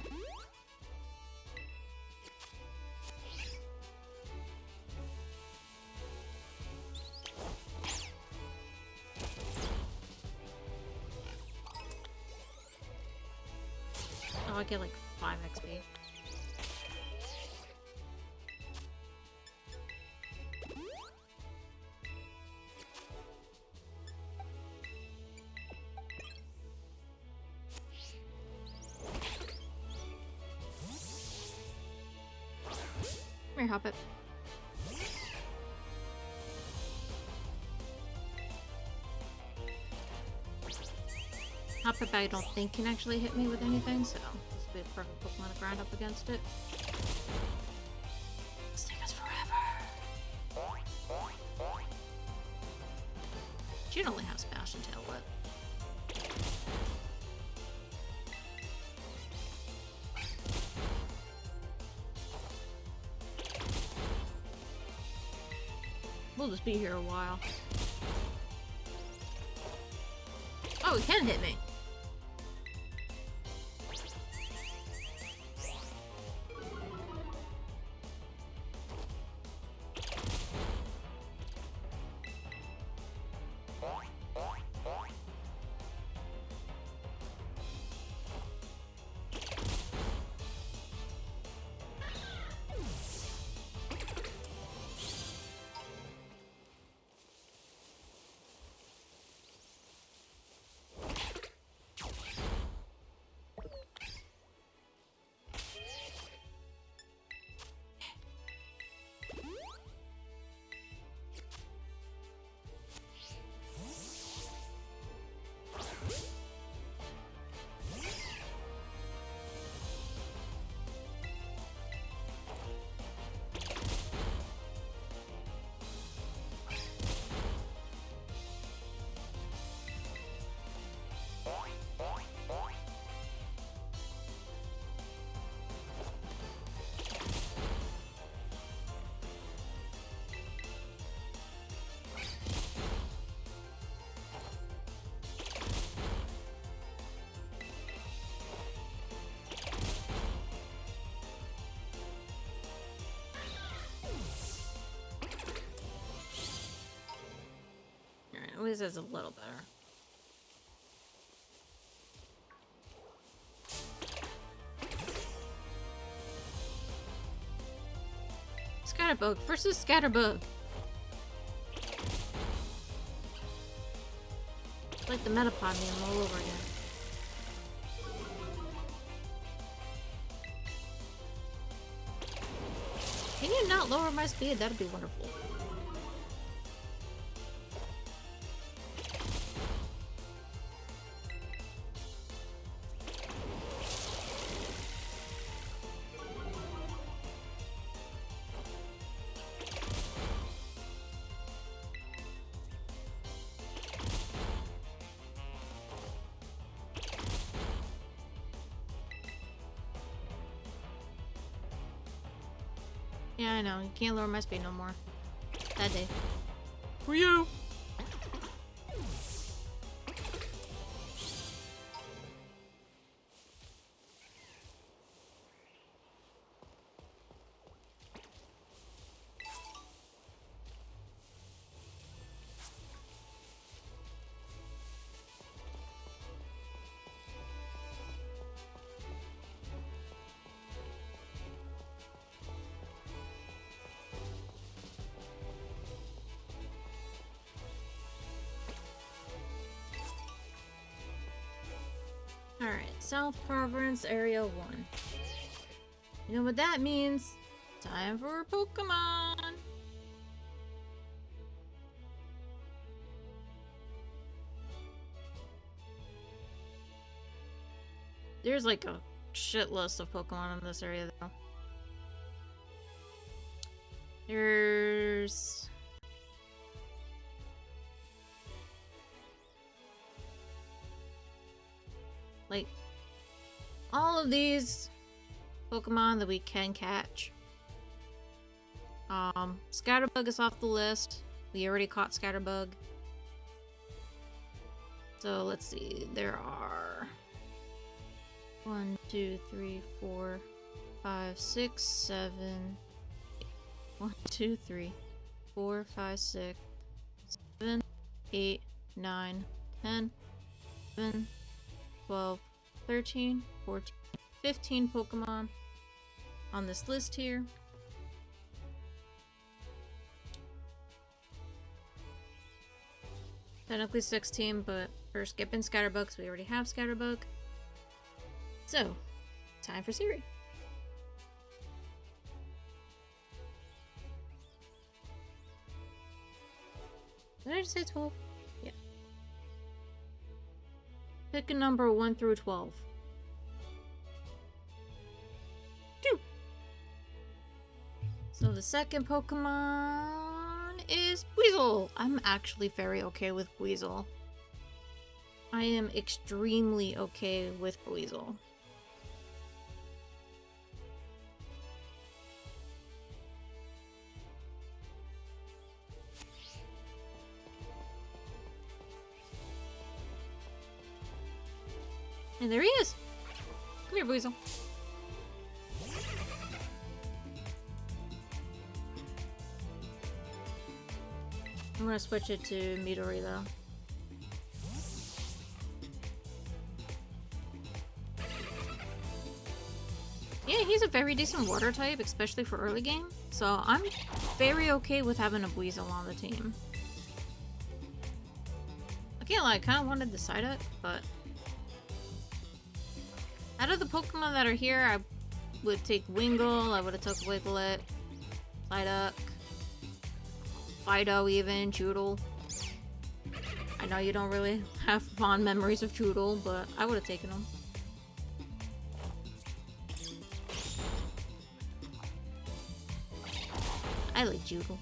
Oh, I get like 5 XP. Come here, Hoppip. Hoppip I don't think can actually hit me with anything, so this will be a perfect Pokemon to grind up against it. This take us forever. Should only have Splash and Tail Whip. We'll just be here a while. Oh, it can hit me. At least it's a little better. Scatterbug versus Scatterbug. It's like the Metapod game all over again. Can you not lower my speed? That'd be wonderful. Yeah, I know. You can't lower my speed no more. That day. For you! Alright, South Province, Area 1. You know what that means? Time for Pokemon! There's like a shit list of Pokemon in this area though. There's... like, all of these Pokemon that we can catch. Scatterbug is off the list. We already caught Scatterbug. So let's see, there are 1, 2, 3, 4, 5, 6, 7, 1, 2, 3, 4, 5, 6, 7, 8, 9, 10, 11, 12, 13, 14, 15 Pokemon on this list here. Technically 16, but we're skipping Scatterbug because we already have Scatterbug. So, time for Siri. Did I just say 12? Yeah. Pick a number 1 through 12. 2. So the second Pokemon is Weasel. I'm actually very okay with Weasel. I am extremely okay with Weasel. And there he is! Come here, Weasel. I'm gonna switch it to Midori though. Yeah, he's a very decent water type, especially for early game. So I'm very okay with having a Weasel on the team. I can't lie, I kinda wanted the Psyduck, but out of the Pokemon that are here, I would take Wingull, I would have took Wiglet, Psyduck, Fido even, Choodle. I know you don't really have fond memories of Choodle, but I would have taken him. I like Choodle.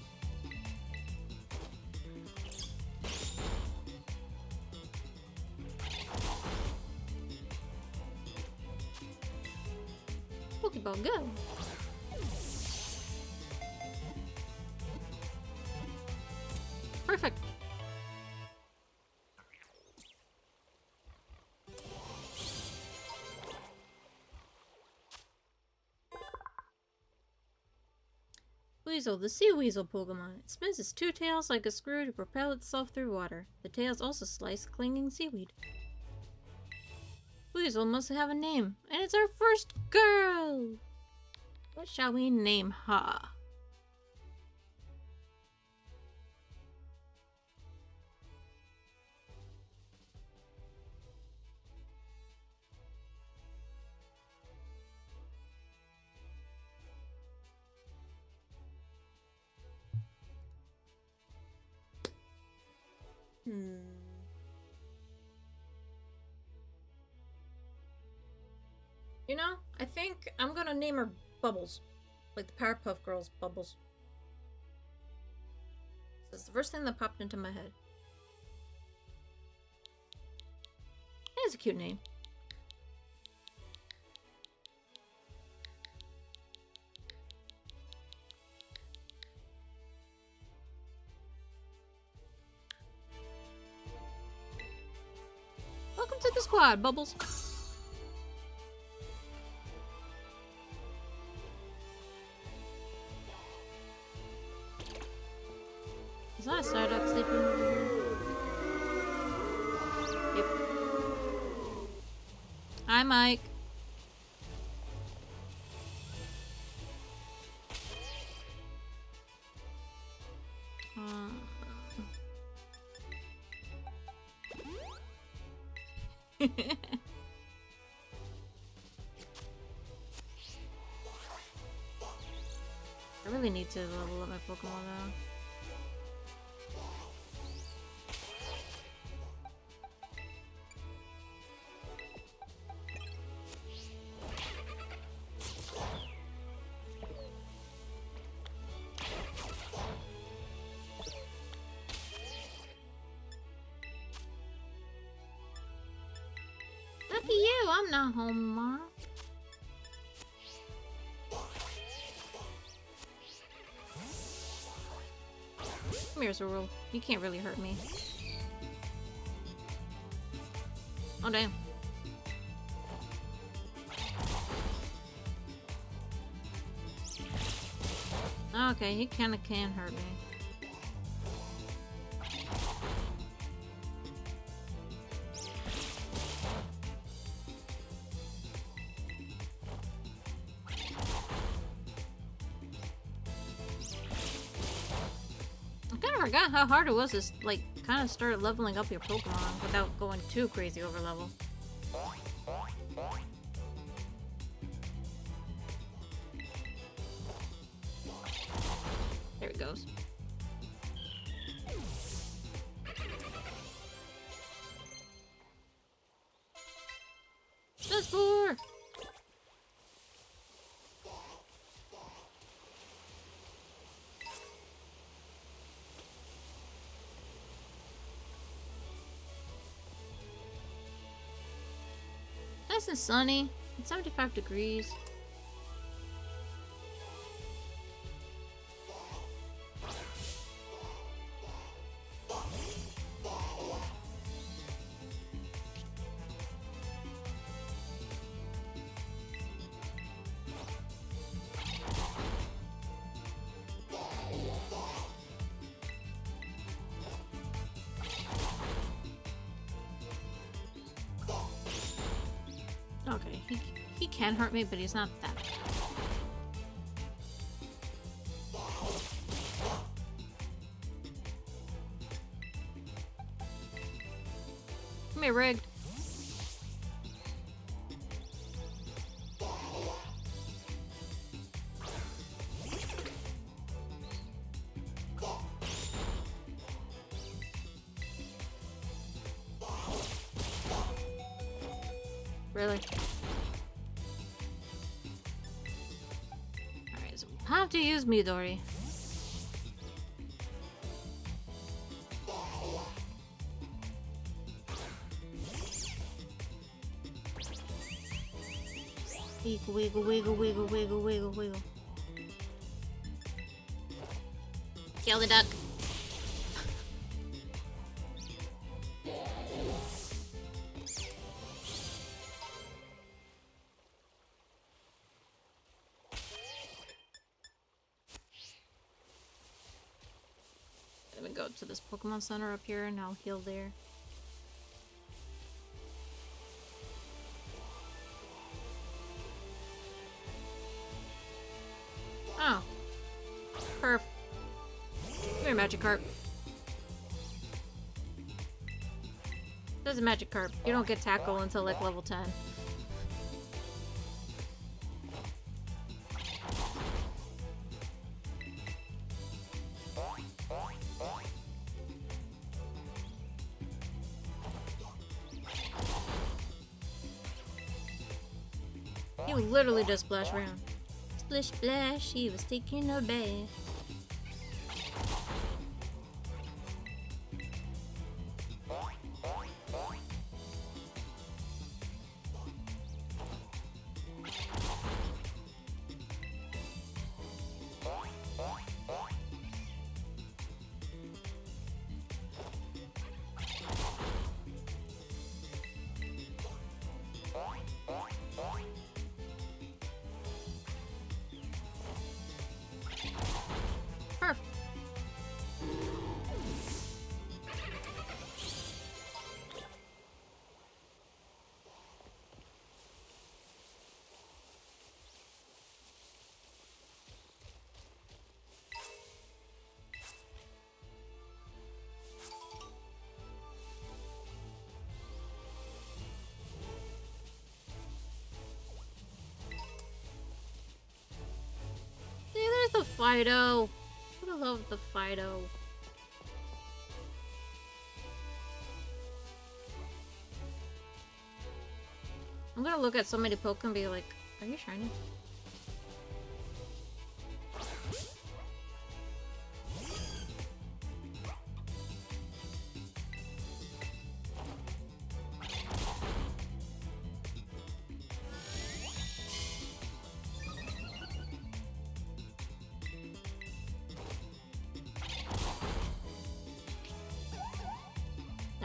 Pokeball, go! Perfect. Weasel, the sea weasel Pokemon. It spins its 2 tails like a screw to propel itself through water. The tails also slice clinging seaweed. Weasel must have a name, and it's our first girl! What shall we name her? You know, I think I'm gonna name her Bubbles. Like the Powerpuff Girls Bubbles. That's the first thing that popped into my head. It's a cute name. Welcome to the squad, Bubbles. Is that a Psyduck sleeping over here? Yep. Hi, Mike. I really need to level up my Pokemon though. Lucky you, I'm not home, Mom. Come here, Zorul. You can't really hurt me. Oh, damn. Okay, he kinda can hurt me. I forgot how hard it was to, like, kind of start leveling up your Pokemon without going too crazy over level. There it goes. Just four! Nice and sunny. It's 75 degrees. Okay, he can hurt me, but he's not that bad. Come here, Rigged. Really? Alright, so we'll have to use Midori. Wiggle, wiggle, wiggle, wiggle, wiggle, wiggle, wiggle. Kill the duck. Let me go to this Pokemon Center up here and I'll heal there. Oh. Perf. Come here, Magikarp. This is Magikarp. You don't get tackle until like level 10. You literally just splash around. Splish splash, he was taking a bath. Perfect. See, there's the Fido. I would love the Fido. I'm gonna look at so many Pokemon and be like, are you shiny?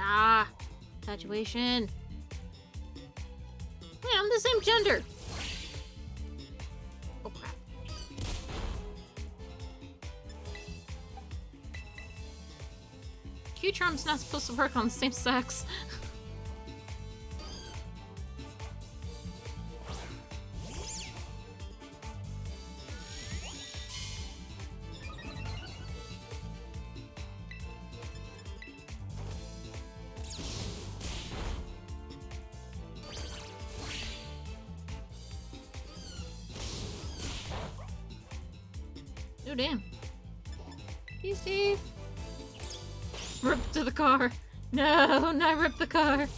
Ah, infatuation. Hey, I'm the same gender. Oh crap. Q-Charm's not supposed to work on the same sex. Oh damn. Be safe. Rip to the car. No, not rip the car.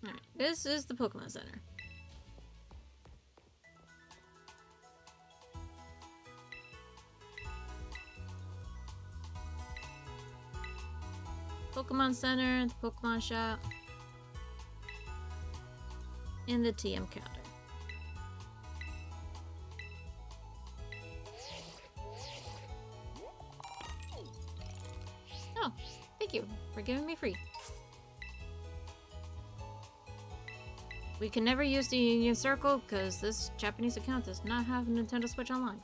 Alright, this is the Pokemon Center. Pokemon Center, the Pokemon Shop, and the TM counter. Oh, thank you for giving me free. We can never use the Union Circle because this Japanese account does not have a Nintendo Switch Online.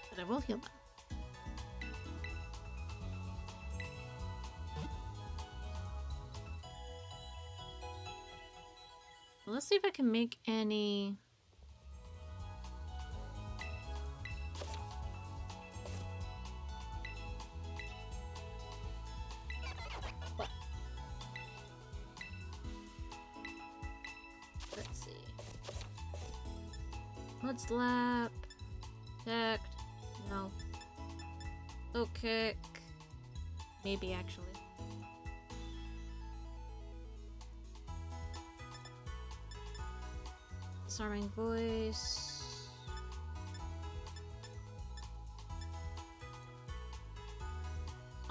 But I will heal them. Well, let's see if I can make any... What? Let's see. Mud Slap. Protect. No. Low Kick. Maybe, actually. Disarming Voice.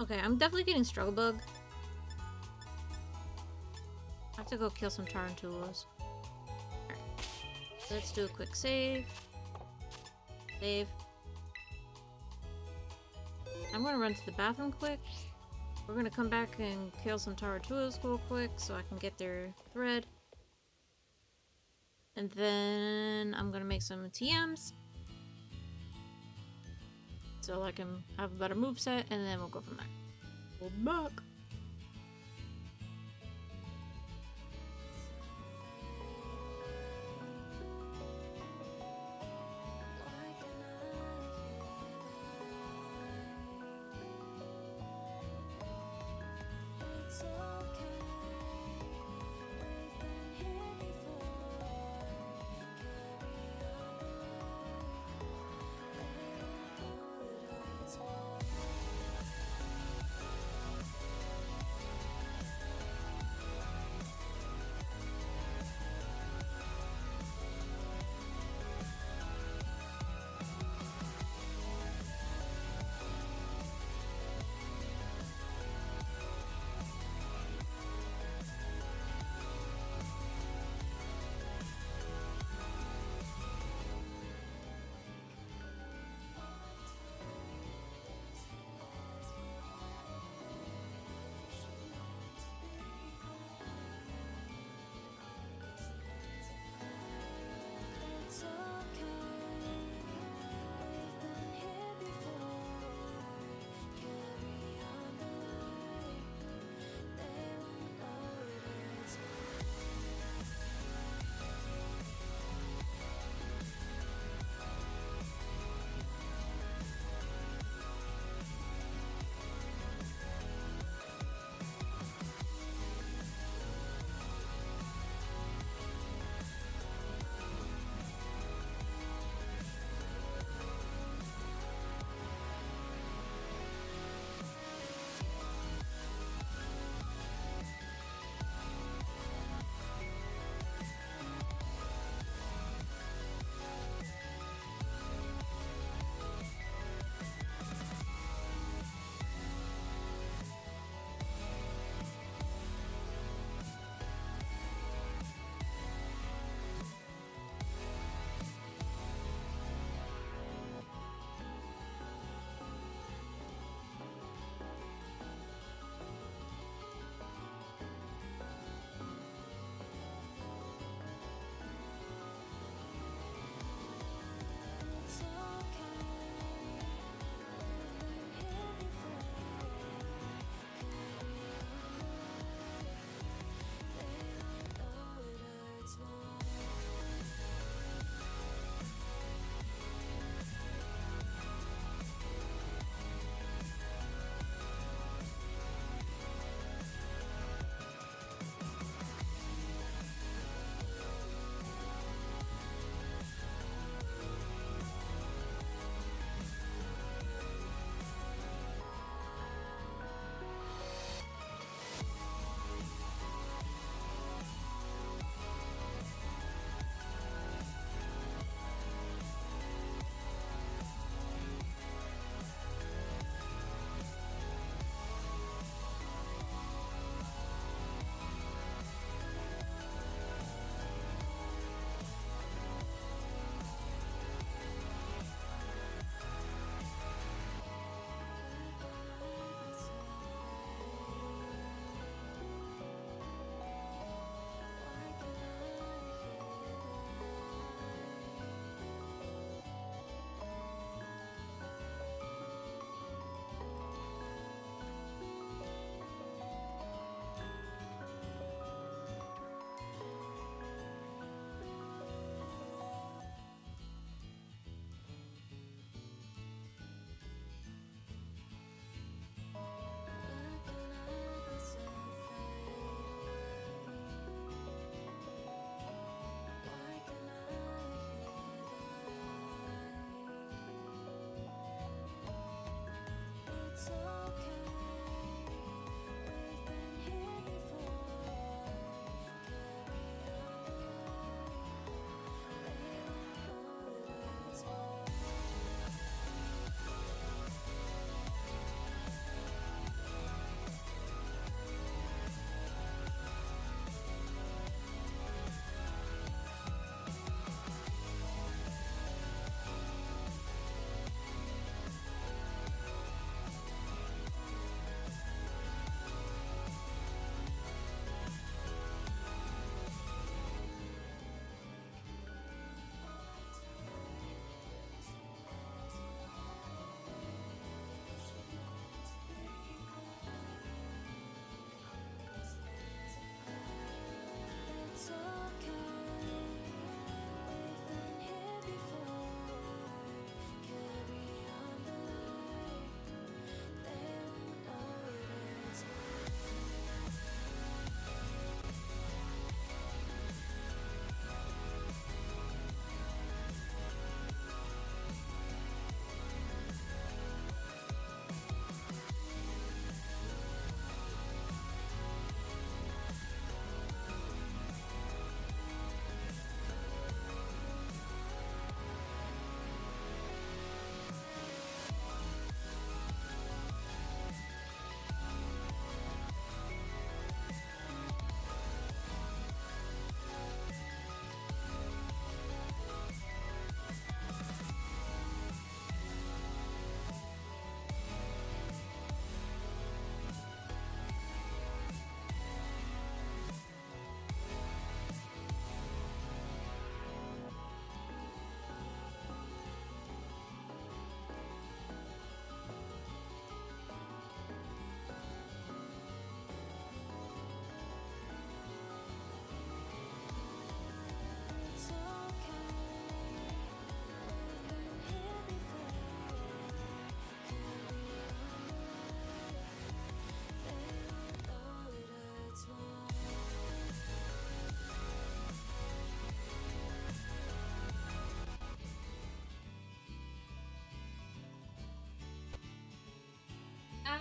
Okay, I'm definitely getting Struggle Bug. I have to go kill some Tarantulas. Alright. Let's do a quick save. Save. I'm gonna run to the bathroom quick. We're gonna come back and kill some Tarantulas real quick so I can get their thread. And then I'm gonna make some TMs so I can have a better moveset, and then we'll go from there. We'll back.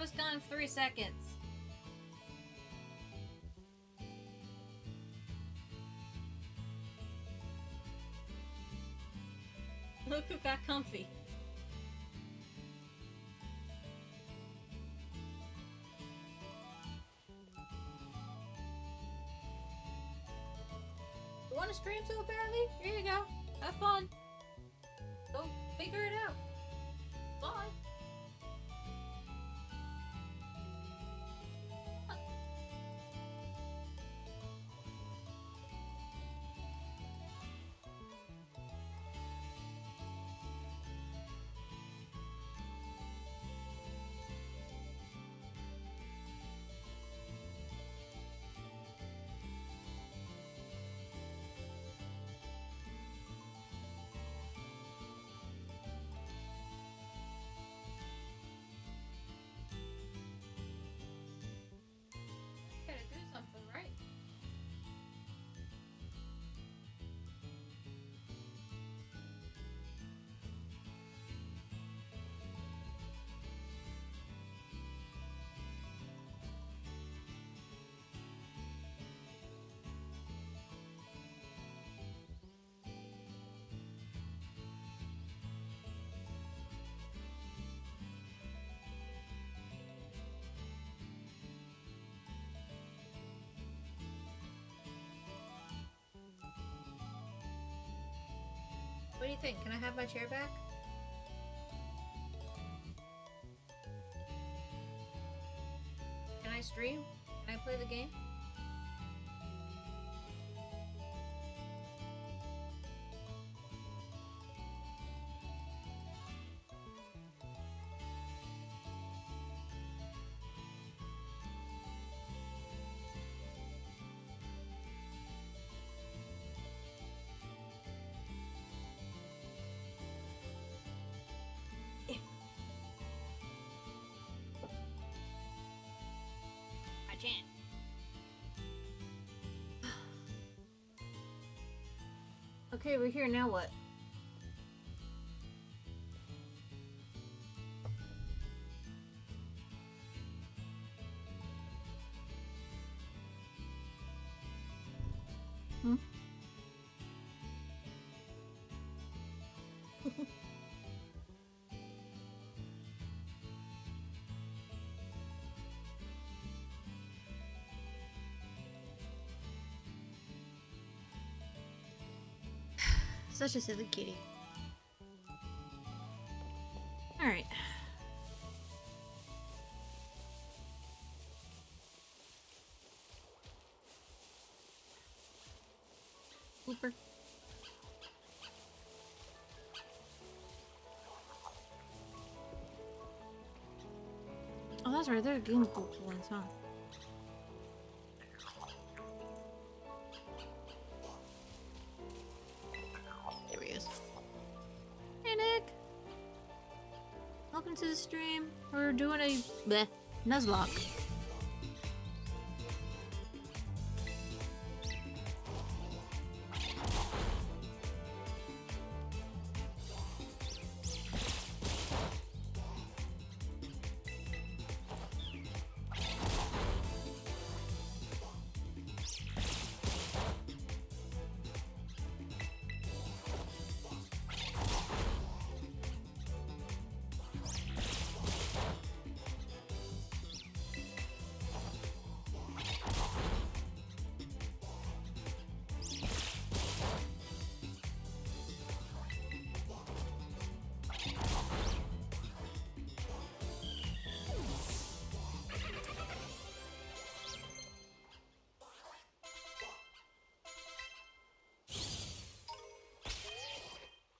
was gone 3 seconds. Look who got comfy. You want to stream so badly? Here you go. Have fun. Go figure it out. Bye. Gotta do something, right? What do you think? Can I have my chair back? Can I stream? Can I play the game? I can't. Okay, we're here, now what? Hmm? Such a silly kitty. Alright. Blooper. Oh, that's right, there are game books ones, huh? There he is. Hey, Nick! Welcome to the stream. We're doing a Nuzlocke.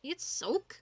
It's soak?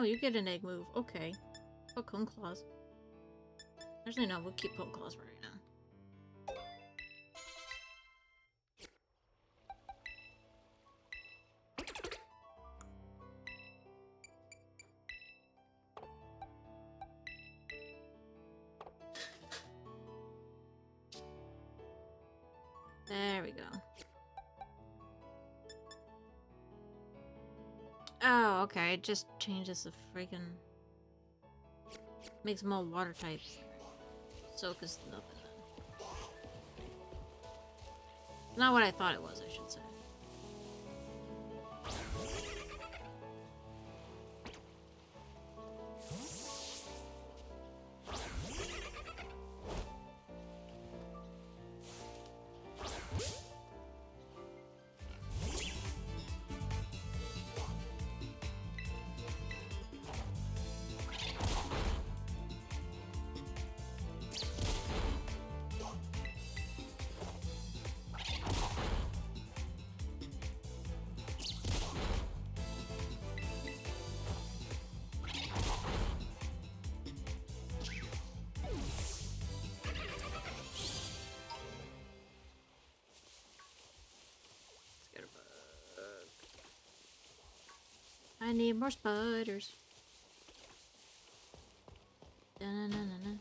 Oh, you get an egg move. Okay. Oh, cone claws. Actually, no, we'll keep cone claws for right now. There we go. Oh, okay. It just changes the freaking... Makes them all water type. Soak is nothing then. Not what I thought it was, I should say. I need more spiders. Da-na-na-na-na.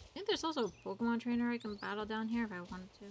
I think there's also a Pokemon trainer I can battle down here if I wanted to.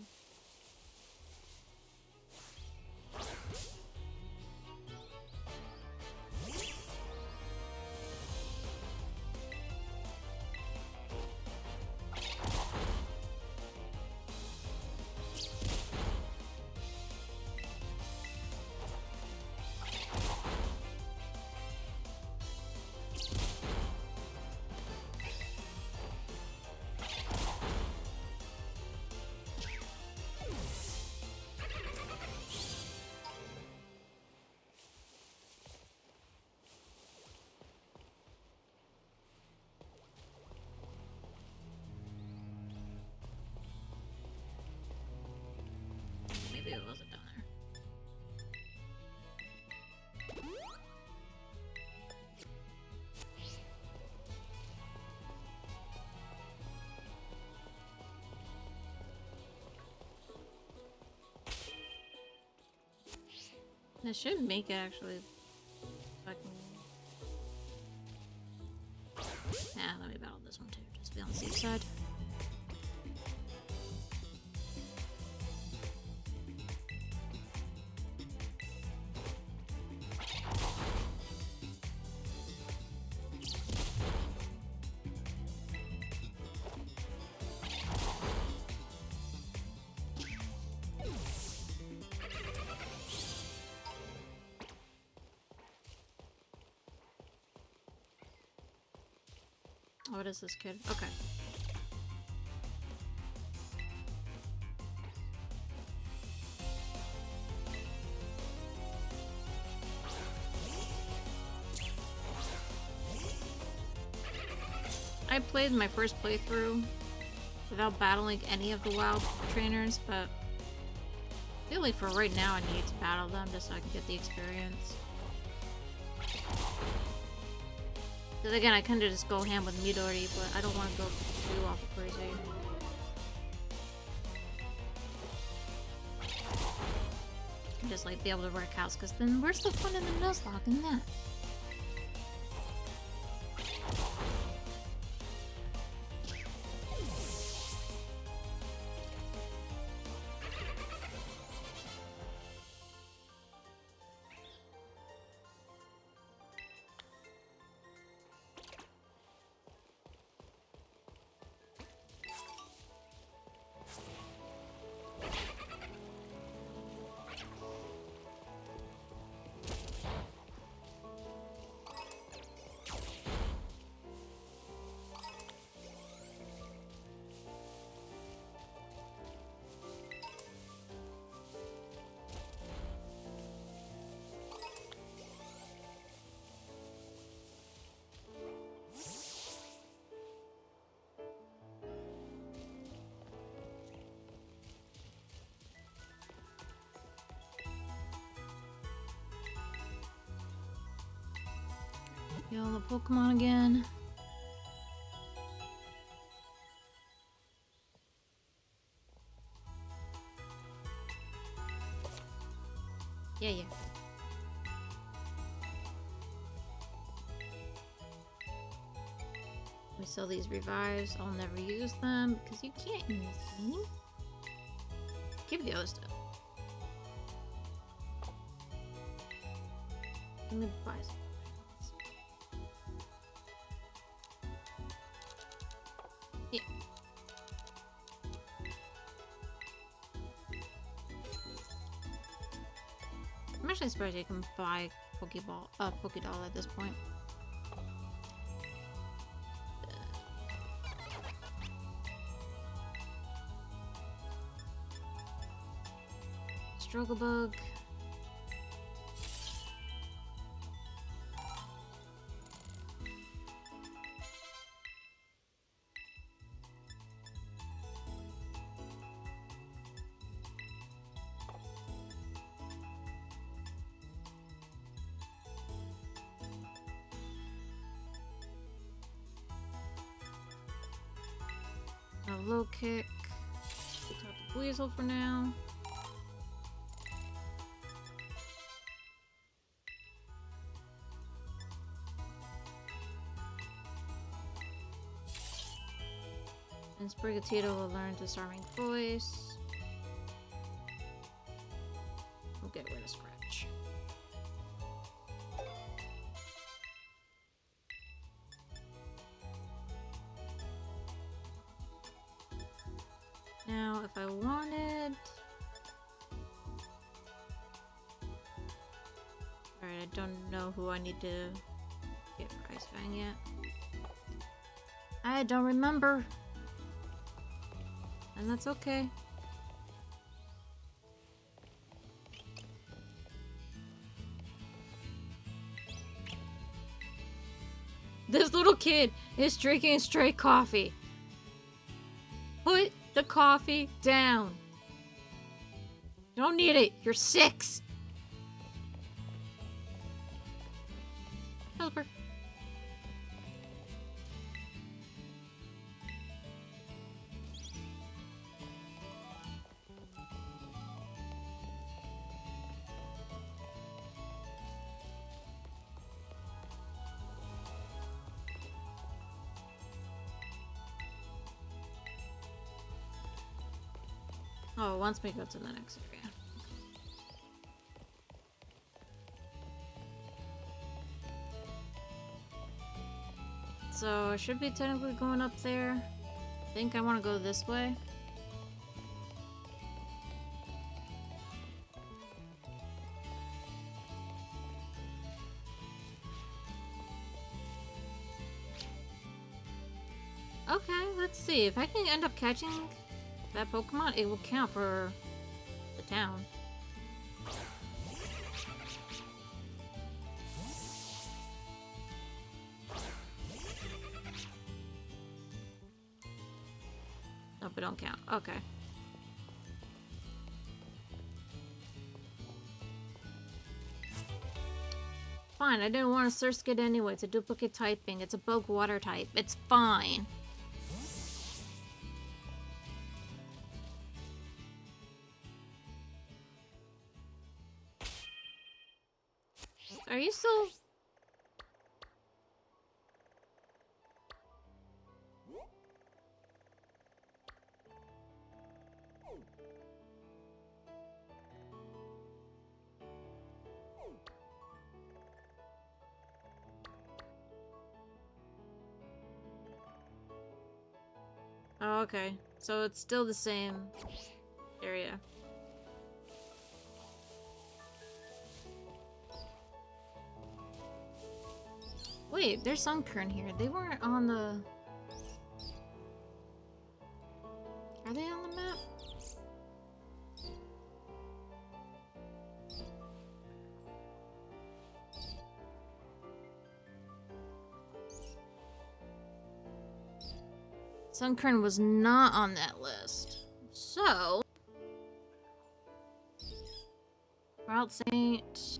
Maybe it wasn't down there. That should make it actually. So I can... Yeah, let me battle this one too, just to be on the safe side. What is this kid? Okay. I played my first playthrough without battling any of the wild trainers, but I feel like for right now I need to battle them just so I can get the experience. Because again, I kind of just go ham with Midori, but I don't want to go too awful crazy. And just like be able to wreck house, because then where's the fun in the Nuzlocke in that? Kill the Pokemon again. Yeah. We sell these revives. I'll never use them because you can't use them. Keep the other stuff. Let me buy some. Yeah. I'm actually surprised you can buy Pokédoll at this point. Struggle Bug. A low kick. We'll talk to Weasel for now. And Sprigatito will learn Disarming Voice. We'll get rid of Scratch. Now, if I wanted... Alright, I don't know who I need to get for Ice Fang yet. I don't remember. And that's okay. This little kid is drinking straight coffee. Put the coffee down. You don't need it. You're 6. Helper. Oh, once we go to the next area. So, I should be technically going up there. I think I want to go this way. Okay, let's see. If I can end up catching that Pokemon, it will count for the town. Nope, it don't count. Okay. Fine, I didn't want to Surskit anyway. It's a duplicate typing. It's a bug water type. It's fine. Are you still... Oh, okay. So it's still the same area. Wait, there's Sunkern here. They weren't on the... Are they on the map? Sunkern was not on that list. So... Route Saint...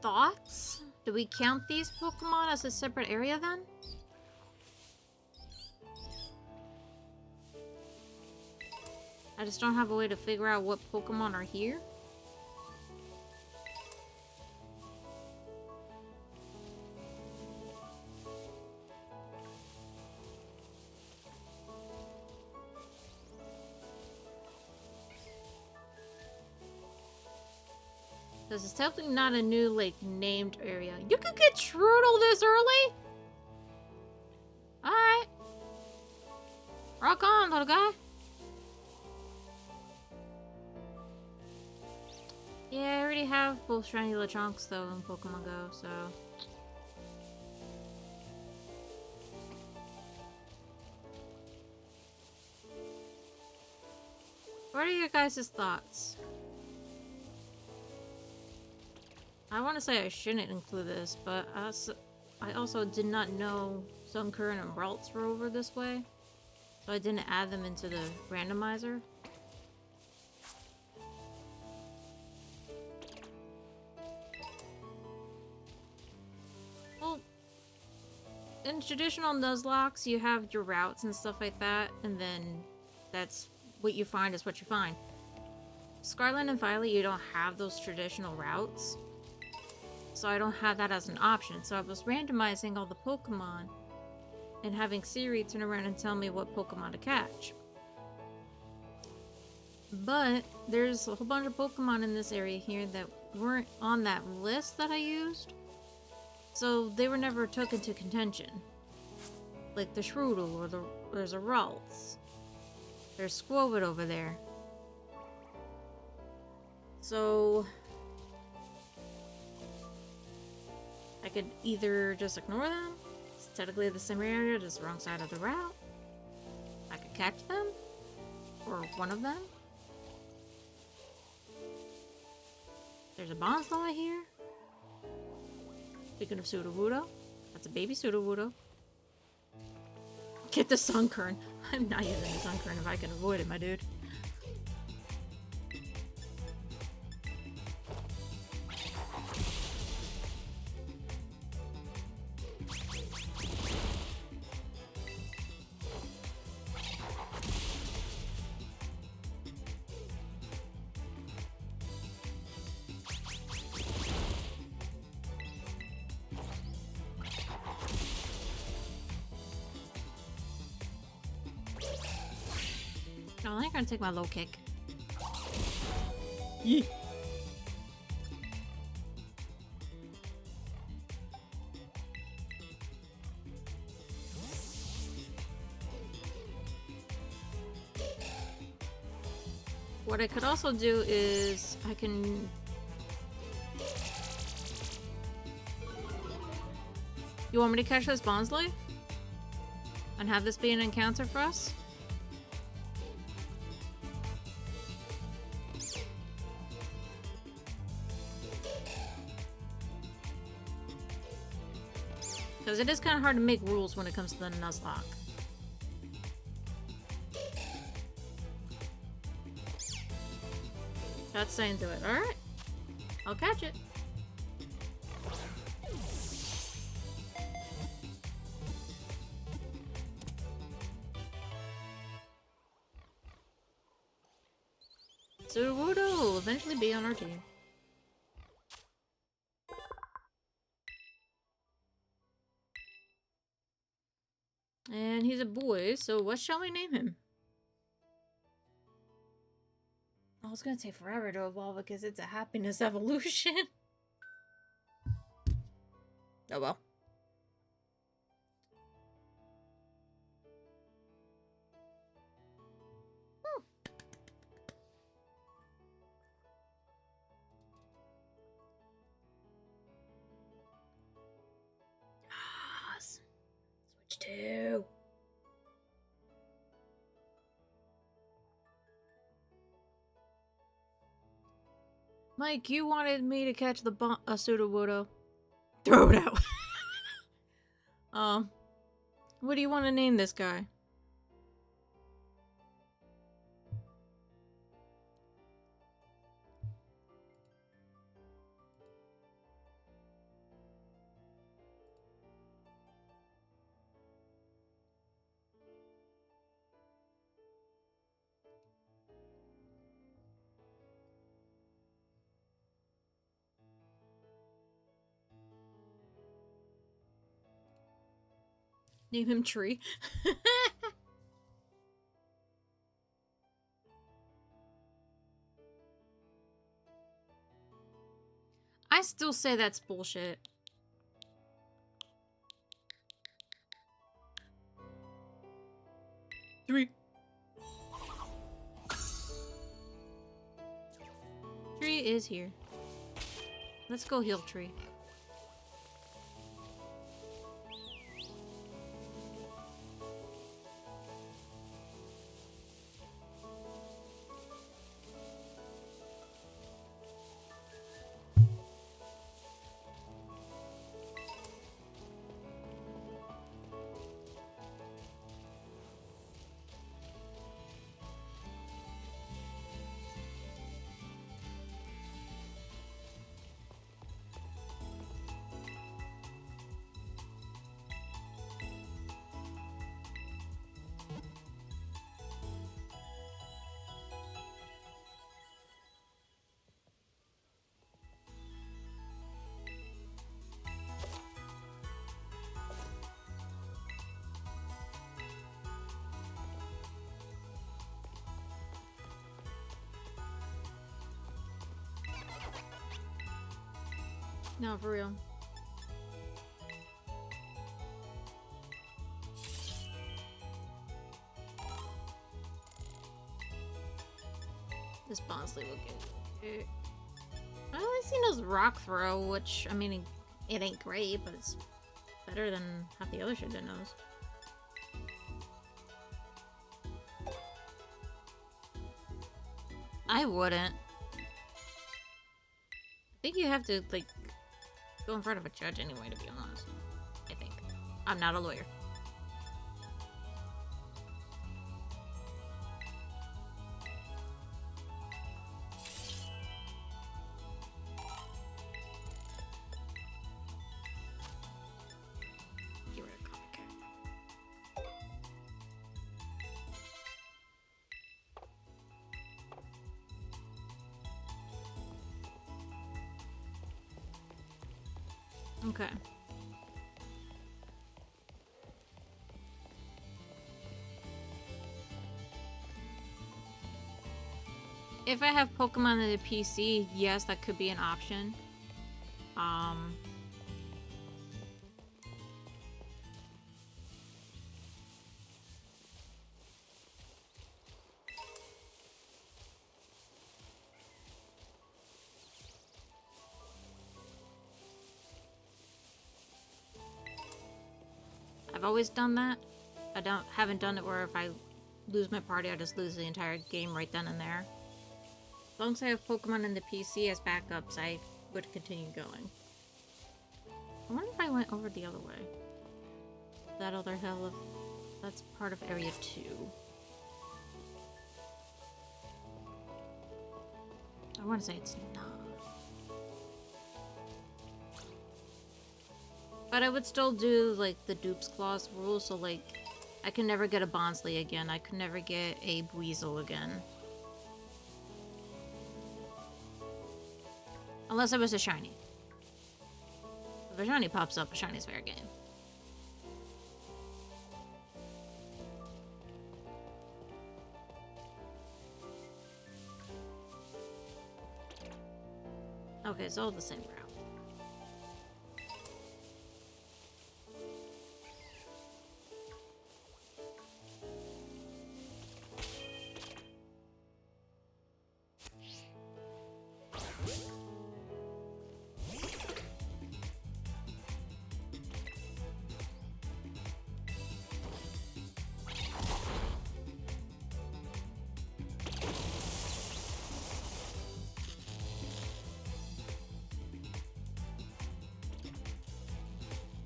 thoughts? Do we count these Pokemon as a separate area then? I just don't have a way to figure out what Pokemon are here. Because it's definitely not a new, like, named area. You could get Strudel this early? Alright. Rock on, little guy. Yeah, I already have both shiny Lechonks, though, in Pokemon Go, so... What are your guys' thoughts? I want to say I shouldn't include this, but I also did not know Sunkern and Ralts were over this way, so I didn't add them into the randomizer. Well, in traditional Nuzlocks, you have your routes and stuff like that, and then that's what you find is what you find. Scarlet and Violet, you don't have those traditional routes. So I don't have that as an option. So I was randomizing all the Pokemon and having Siri turn around and tell me what Pokemon to catch. But there's a whole bunch of Pokemon in this area here that weren't on that list that I used. So they were never took into contention. Like the Strudel or there's a Ralts. There's Squovit over there. So... I could either just ignore them, it's technically the same area, just the wrong side of the route. I could catch them, or one of them. There's a Bonsai here. Speaking of Sudowoodo, that's a baby Sudowoodo. Get the Sunkern. I'm not using the Sunkern if I can avoid it, my dude. No, I'm gonna take my low kick. Yee. What I could also do is I can... You want me to catch this Bonsly? And have this be an encounter for us? Because it is kind of hard to make rules when it comes to the Nuzlocke. That's saying to it. Alright. I'll catch it. Sudowoodo will eventually be on our team. And he's a boy, so what shall we name him? Oh, it's gonna take forever to evolve because it's a happiness evolution. Oh well. Switch to. Mike, you wanted me to catch the Sudowoodo. Throw it out. What do you want to name this guy? Name him Tree. I still say that's bullshit. Tree. Tree is here. Let's go heal Tree. No, for real. This Bonsley will get it. I've only seen his rock throw, which, I mean, it ain't great, but it's better than half the other shit it knows. I wouldn't. I think you have to, like, go in front of a judge anyway, to be honest. I think. I'm not a lawyer. Get rid of comic character. Okay. If I have Pokemon on the PC, yes, that could be an option. I've always done that. I haven't done it where if I lose my party, I just lose the entire game right then and there. As long as I have Pokemon in the PC as backups, I would continue going. I wonder if I went over the other way. That other hill, if that's part of Area 2. I want to say it's not. But I would still do, like, the Dupes Clause rule, so, like, I can never get a Bonsley again. I could never get a Weasel again. Unless it was a shiny. If a shiny pops up, a shiny's fair game. Okay, it's all the same route.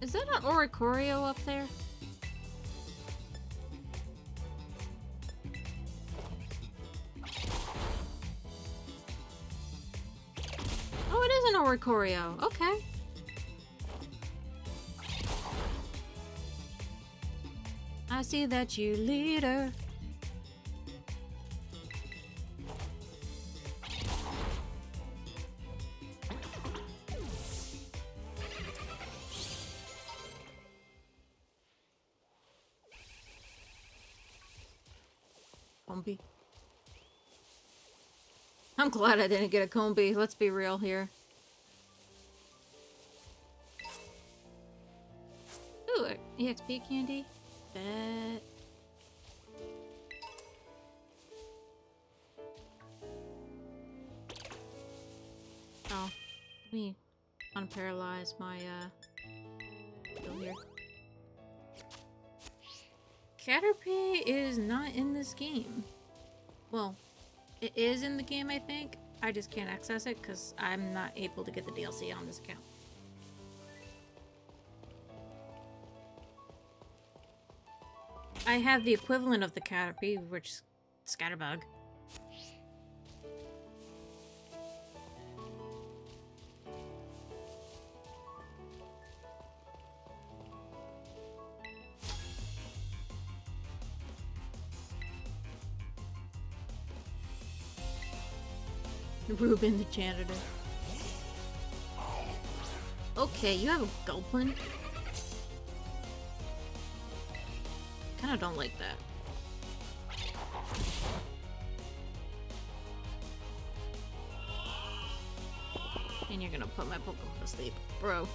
Is that an Oricorio up there? Oh, it is an Oricorio. Okay. I see that you leader. Combee. I'm glad I didn't get a Combee. Let's be real here. Ooh, EXP candy. Bet. Oh, let me unparalyze my skill here. Caterpie is not in this game. Well, it is in the game, I think. I just can't access it because I'm not able to get the DLC on this account. I have the equivalent of the Caterpie, which is Scatterbug. Ruben the janitor. Okay, you have a Gulpin? Kinda don't like that. And you're gonna put my Pokemon to sleep. Bro.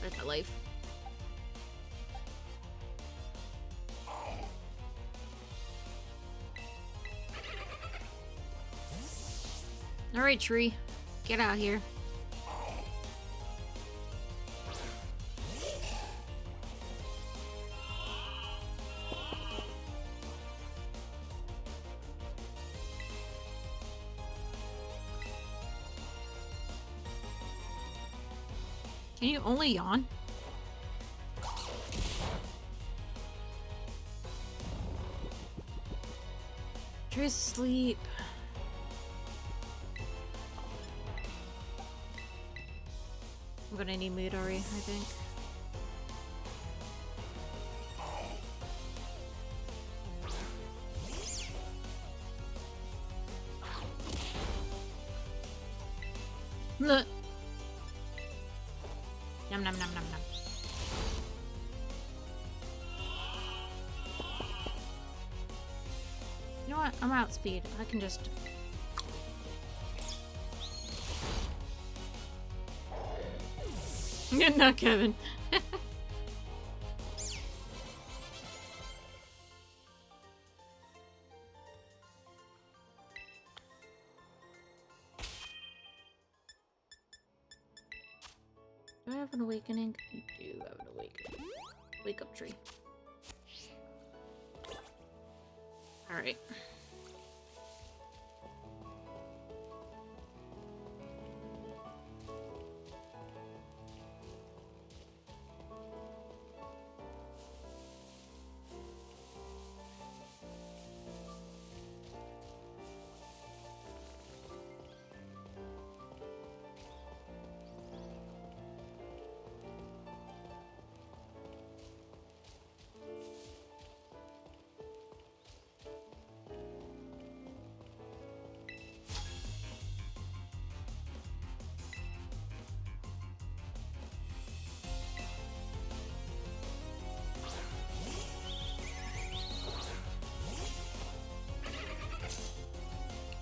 That's my life. Alright, tree. Get out here. Can you only yawn? Tree's asleep. I'm gonna need Midori, I think. Look. Nom nom nom nom nom. You know what? I'm outspeed. I can just... No, Kevin. Do I have an awakening? You do have an awakening. Wake up, tree. Alright.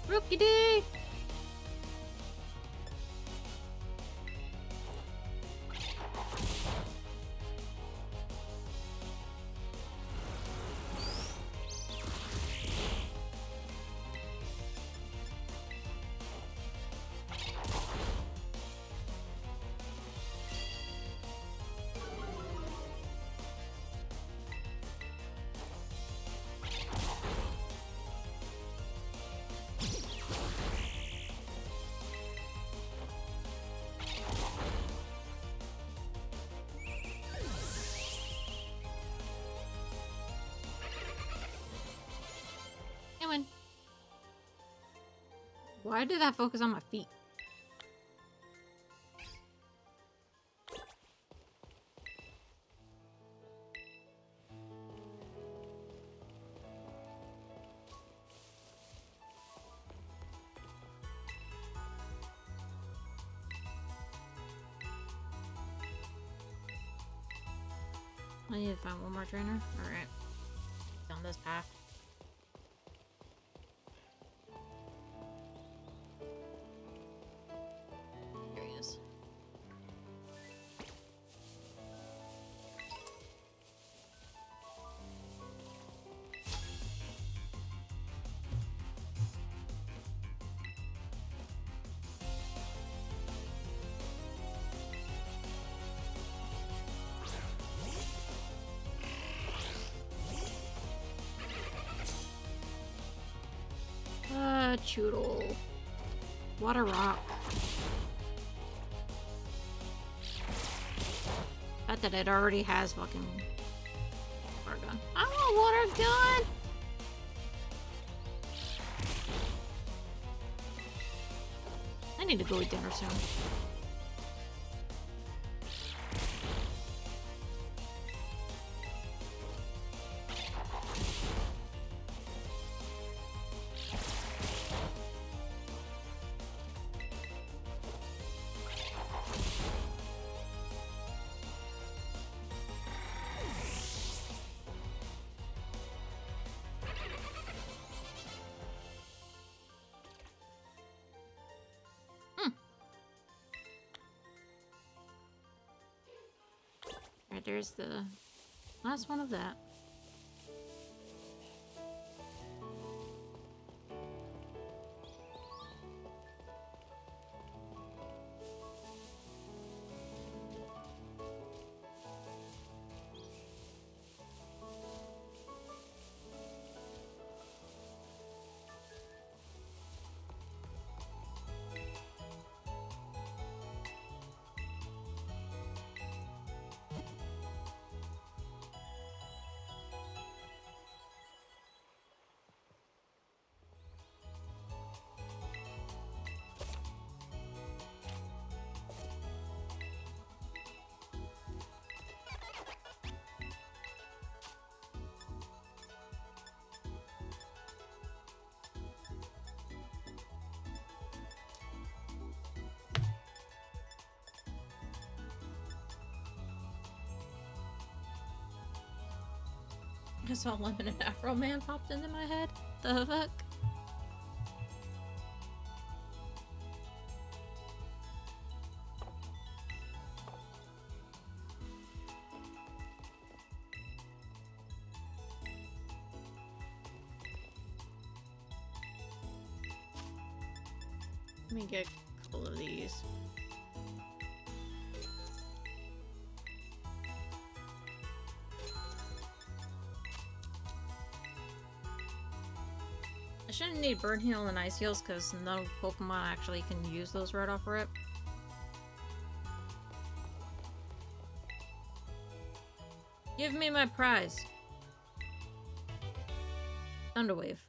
Rookie day! Why did that focus on my feet? I need to find one more trainer. Alright. Done this path. There he is. Choodle. Water rock. Bet that it already has fucking water gun. I want water gun! I need to go eat dinner soon. Alright, there's the last one of that. I saw Lemon and Afro Man popped into my head. The fuck? Let me get a couple of these. I shouldn't need Burn Heal and Ice Heals because no Pokemon actually can use those right off rip. Give me my prize. Thunderwave.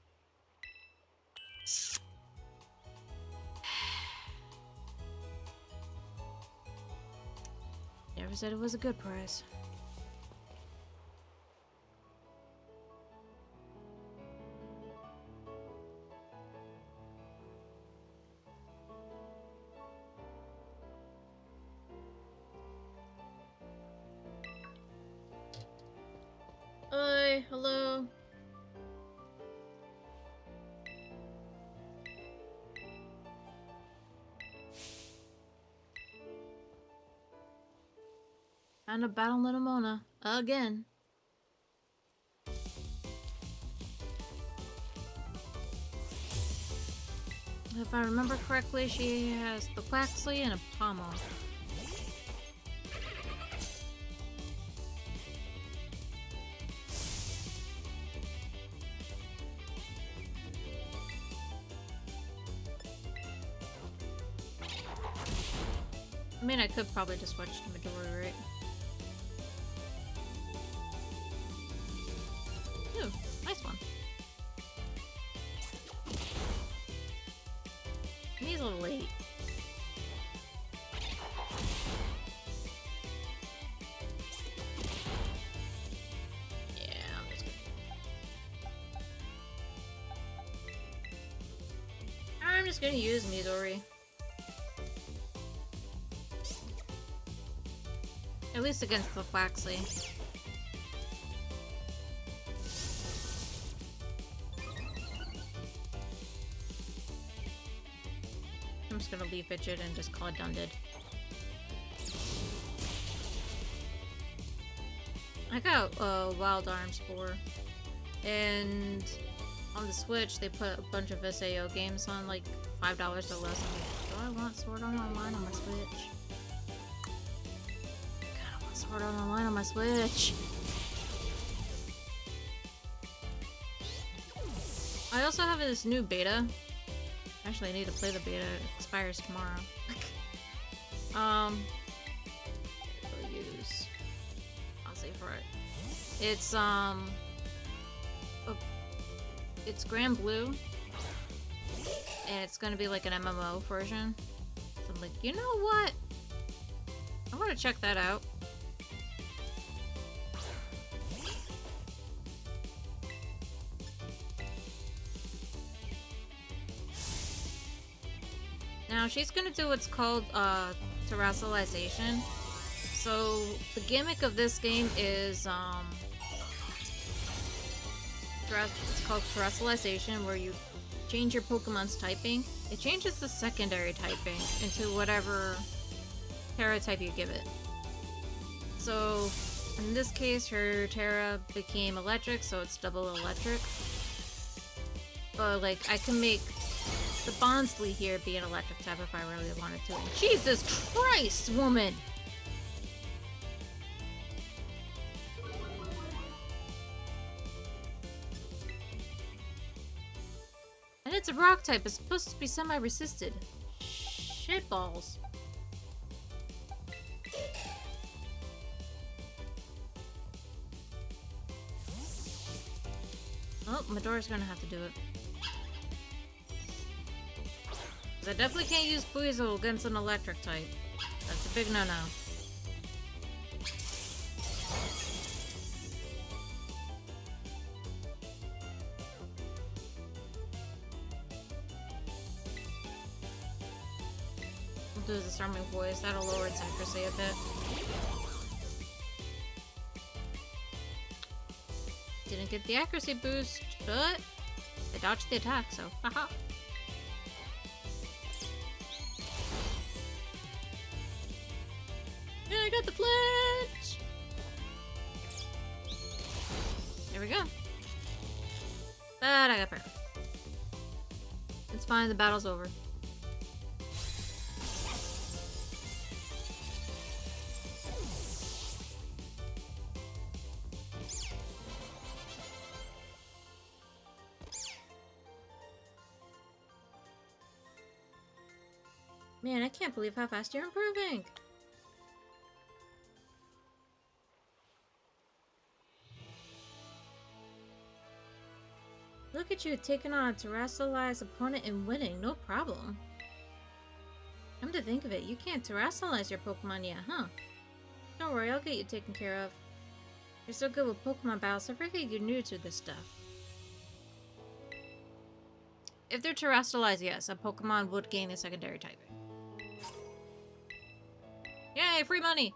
Never said it was a good prize. Hi, hello. And a battle Linemona again. If I remember correctly, she has the Quaxley and a Pommel. I mean, I could probably just watch the Midori, right? Ooh, nice one. He's a little late. Yeah, I'm just gonna... I'm just gonna use Midori. At least against the Quaxley. I'm just gonna leave Fidget and just call it Dunded. I got Wild Arms 4. And on the Switch, they put a bunch of SAO games on, like, $5 or less. I'm like, do I want Sword Art Online on my Switch? God, I want Sword Art Online on my Switch. I also have this new beta. Actually, I need to play the beta. It expires tomorrow. I'll save for it. It's Grand Blue, and it's gonna be like an MMO version. So I'm like, you know what? I want to check that out. Now she's gonna do what's called terrestrialization. So the gimmick of this game is it's called terrestrialization, where you change your Pokemon's typing. It changes the secondary typing into whatever Terra type you give it. So in this case, her Terra became electric, so it's double electric. But like, I can make the Bonsly here be an electric type if I really wanted to. And Jesus Christ, woman! And it's a rock type. It's supposed to be semi-resisted. Shitballs. Oh, Madora's gonna have to do it. I definitely can't use Buizel against an electric type. That's a big no-no. We'll do the Storming Voice. That'll lower its accuracy a bit. Didn't get the accuracy boost, but I dodged the attack, so haha. Yeah, I got the flinch! There we go. But I got perfect. It's fine, the battle's over. Man, I can't believe how fast you're improving! Look at you taking on a terrestrialized opponent and winning, no problem. Come to think of it, you can't terrestrialize your Pokemon yet, huh? Don't worry, I'll get you taken care of. You're so good with Pokemon battles, I forget you're new to this stuff. If they're terrestrialized, yes, a Pokemon would gain a secondary typing. Yay, free money!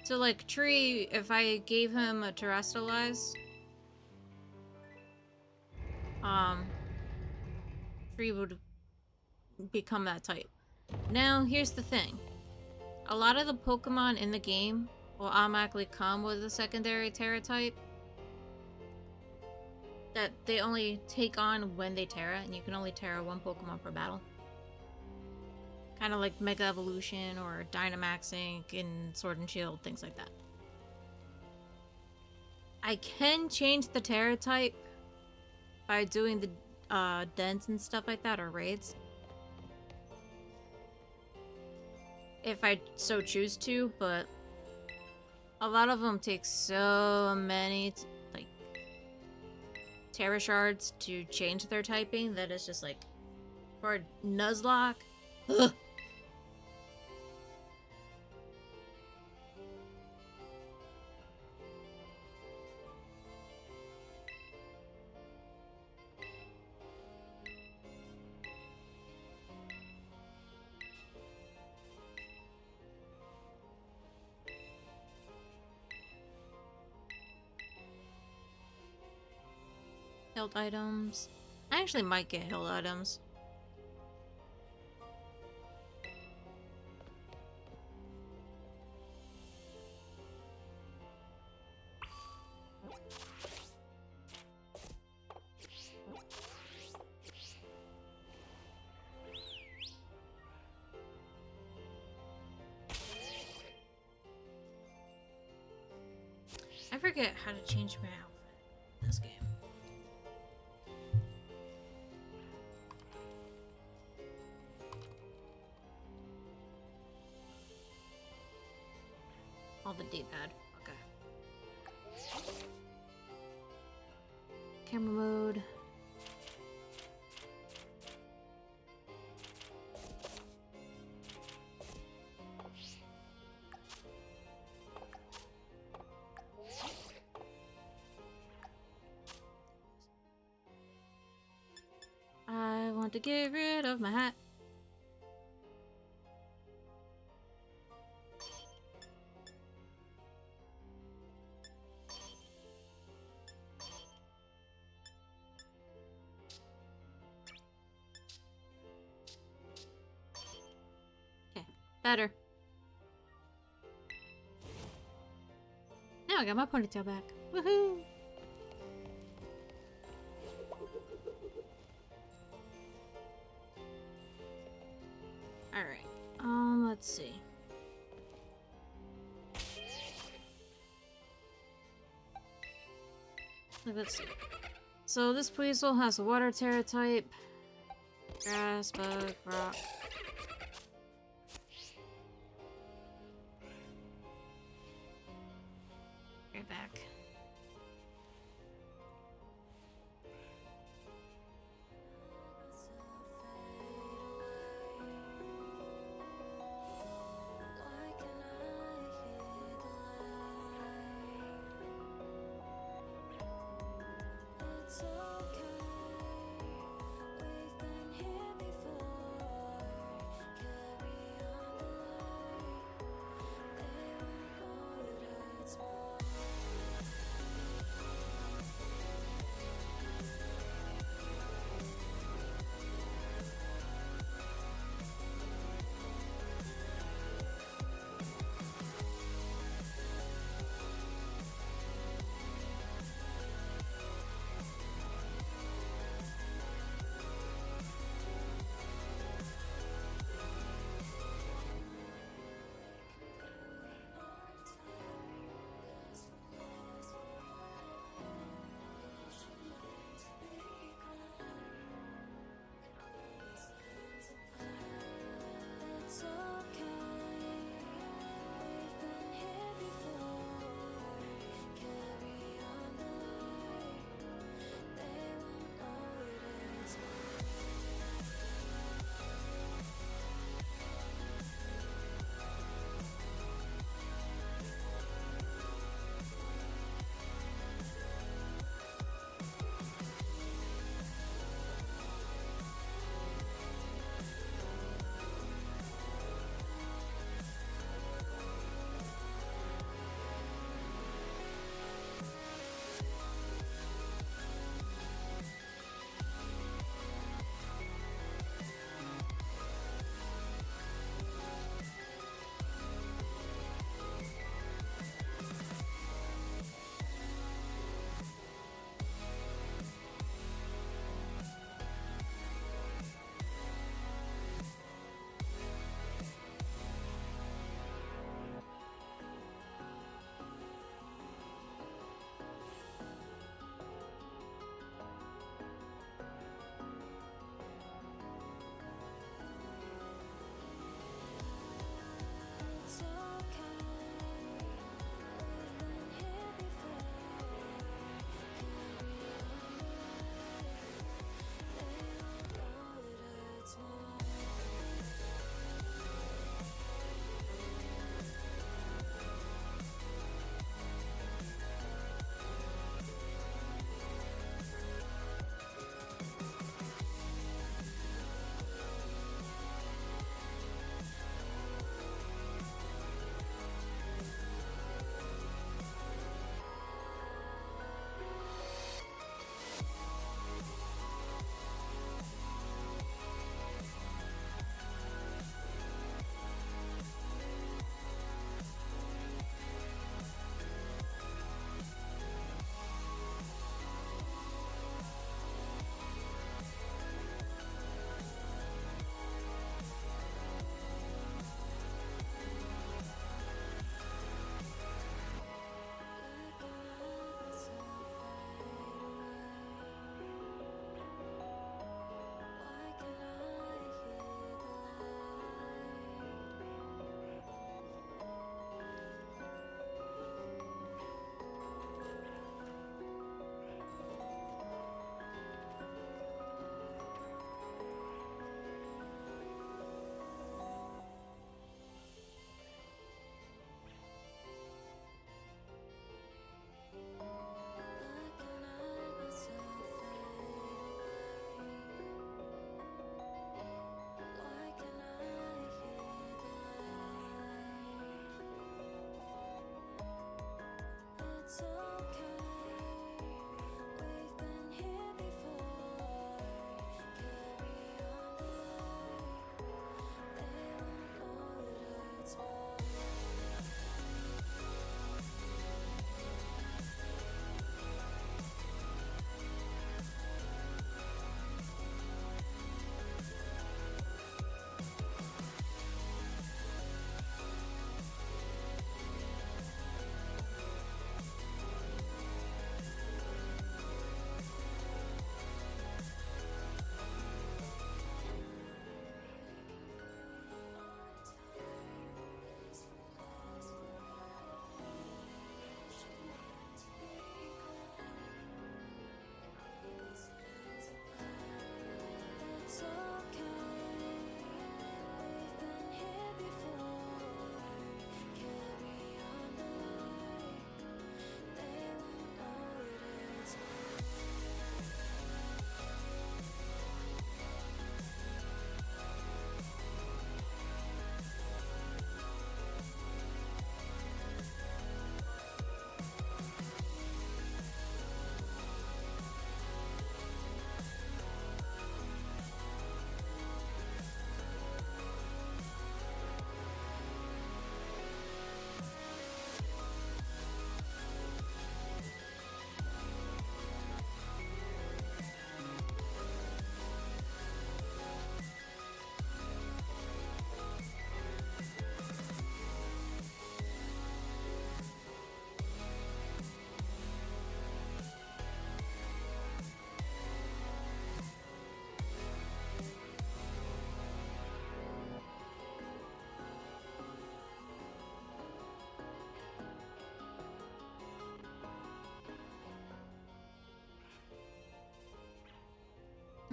So, like, Tree, if I gave him a terrestrialize, Tree would become that type. Now, here's the thing. A lot of the Pokemon in the game will automatically come with a secondary Terra type that they only take on when they Terra, and you can only Terra one Pokemon per battle. Kind of like Mega Evolution or Dynamaxing in Sword and Shield, things like that. I can change the Terra type by doing the dens and stuff like that, or raids. If I so choose to, but a lot of them take so many, like, Terra Shards to change their typing that it's just like, for Nuzlocke, ugh. Hilt items. I actually might get hilt items. I forget how to change my outfit in this game. All the D-pad. Okay. Camera mode. I want to get rid of my hat. Okay, better. Now I got my ponytail back. Woohoo! Alright, let's see. Let's see. So this weasel has a water terror type. Grass, bug, rock. Right back.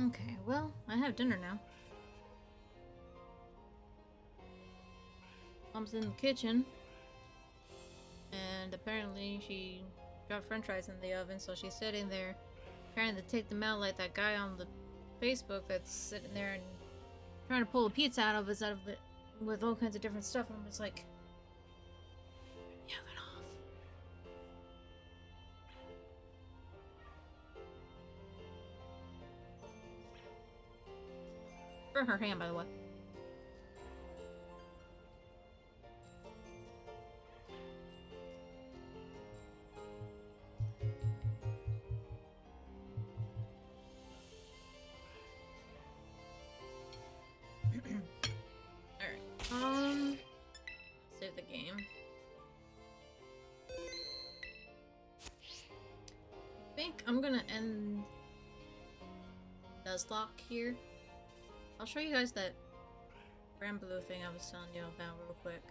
Okay, well, I have dinner now. Mom's in the kitchen, and apparently she dropped french fries in the oven, so she's sitting there trying to take them out like that guy on the Facebook that's sitting there and trying to pull a pizza out of it with all kinds of different stuff, and I'm just like, turn the oven off. For her hand, by the way. Alright, save the game. I think I'm gonna end Nuzlocke here. I'll show you guys that Grand Blue thing I was telling you about real quick.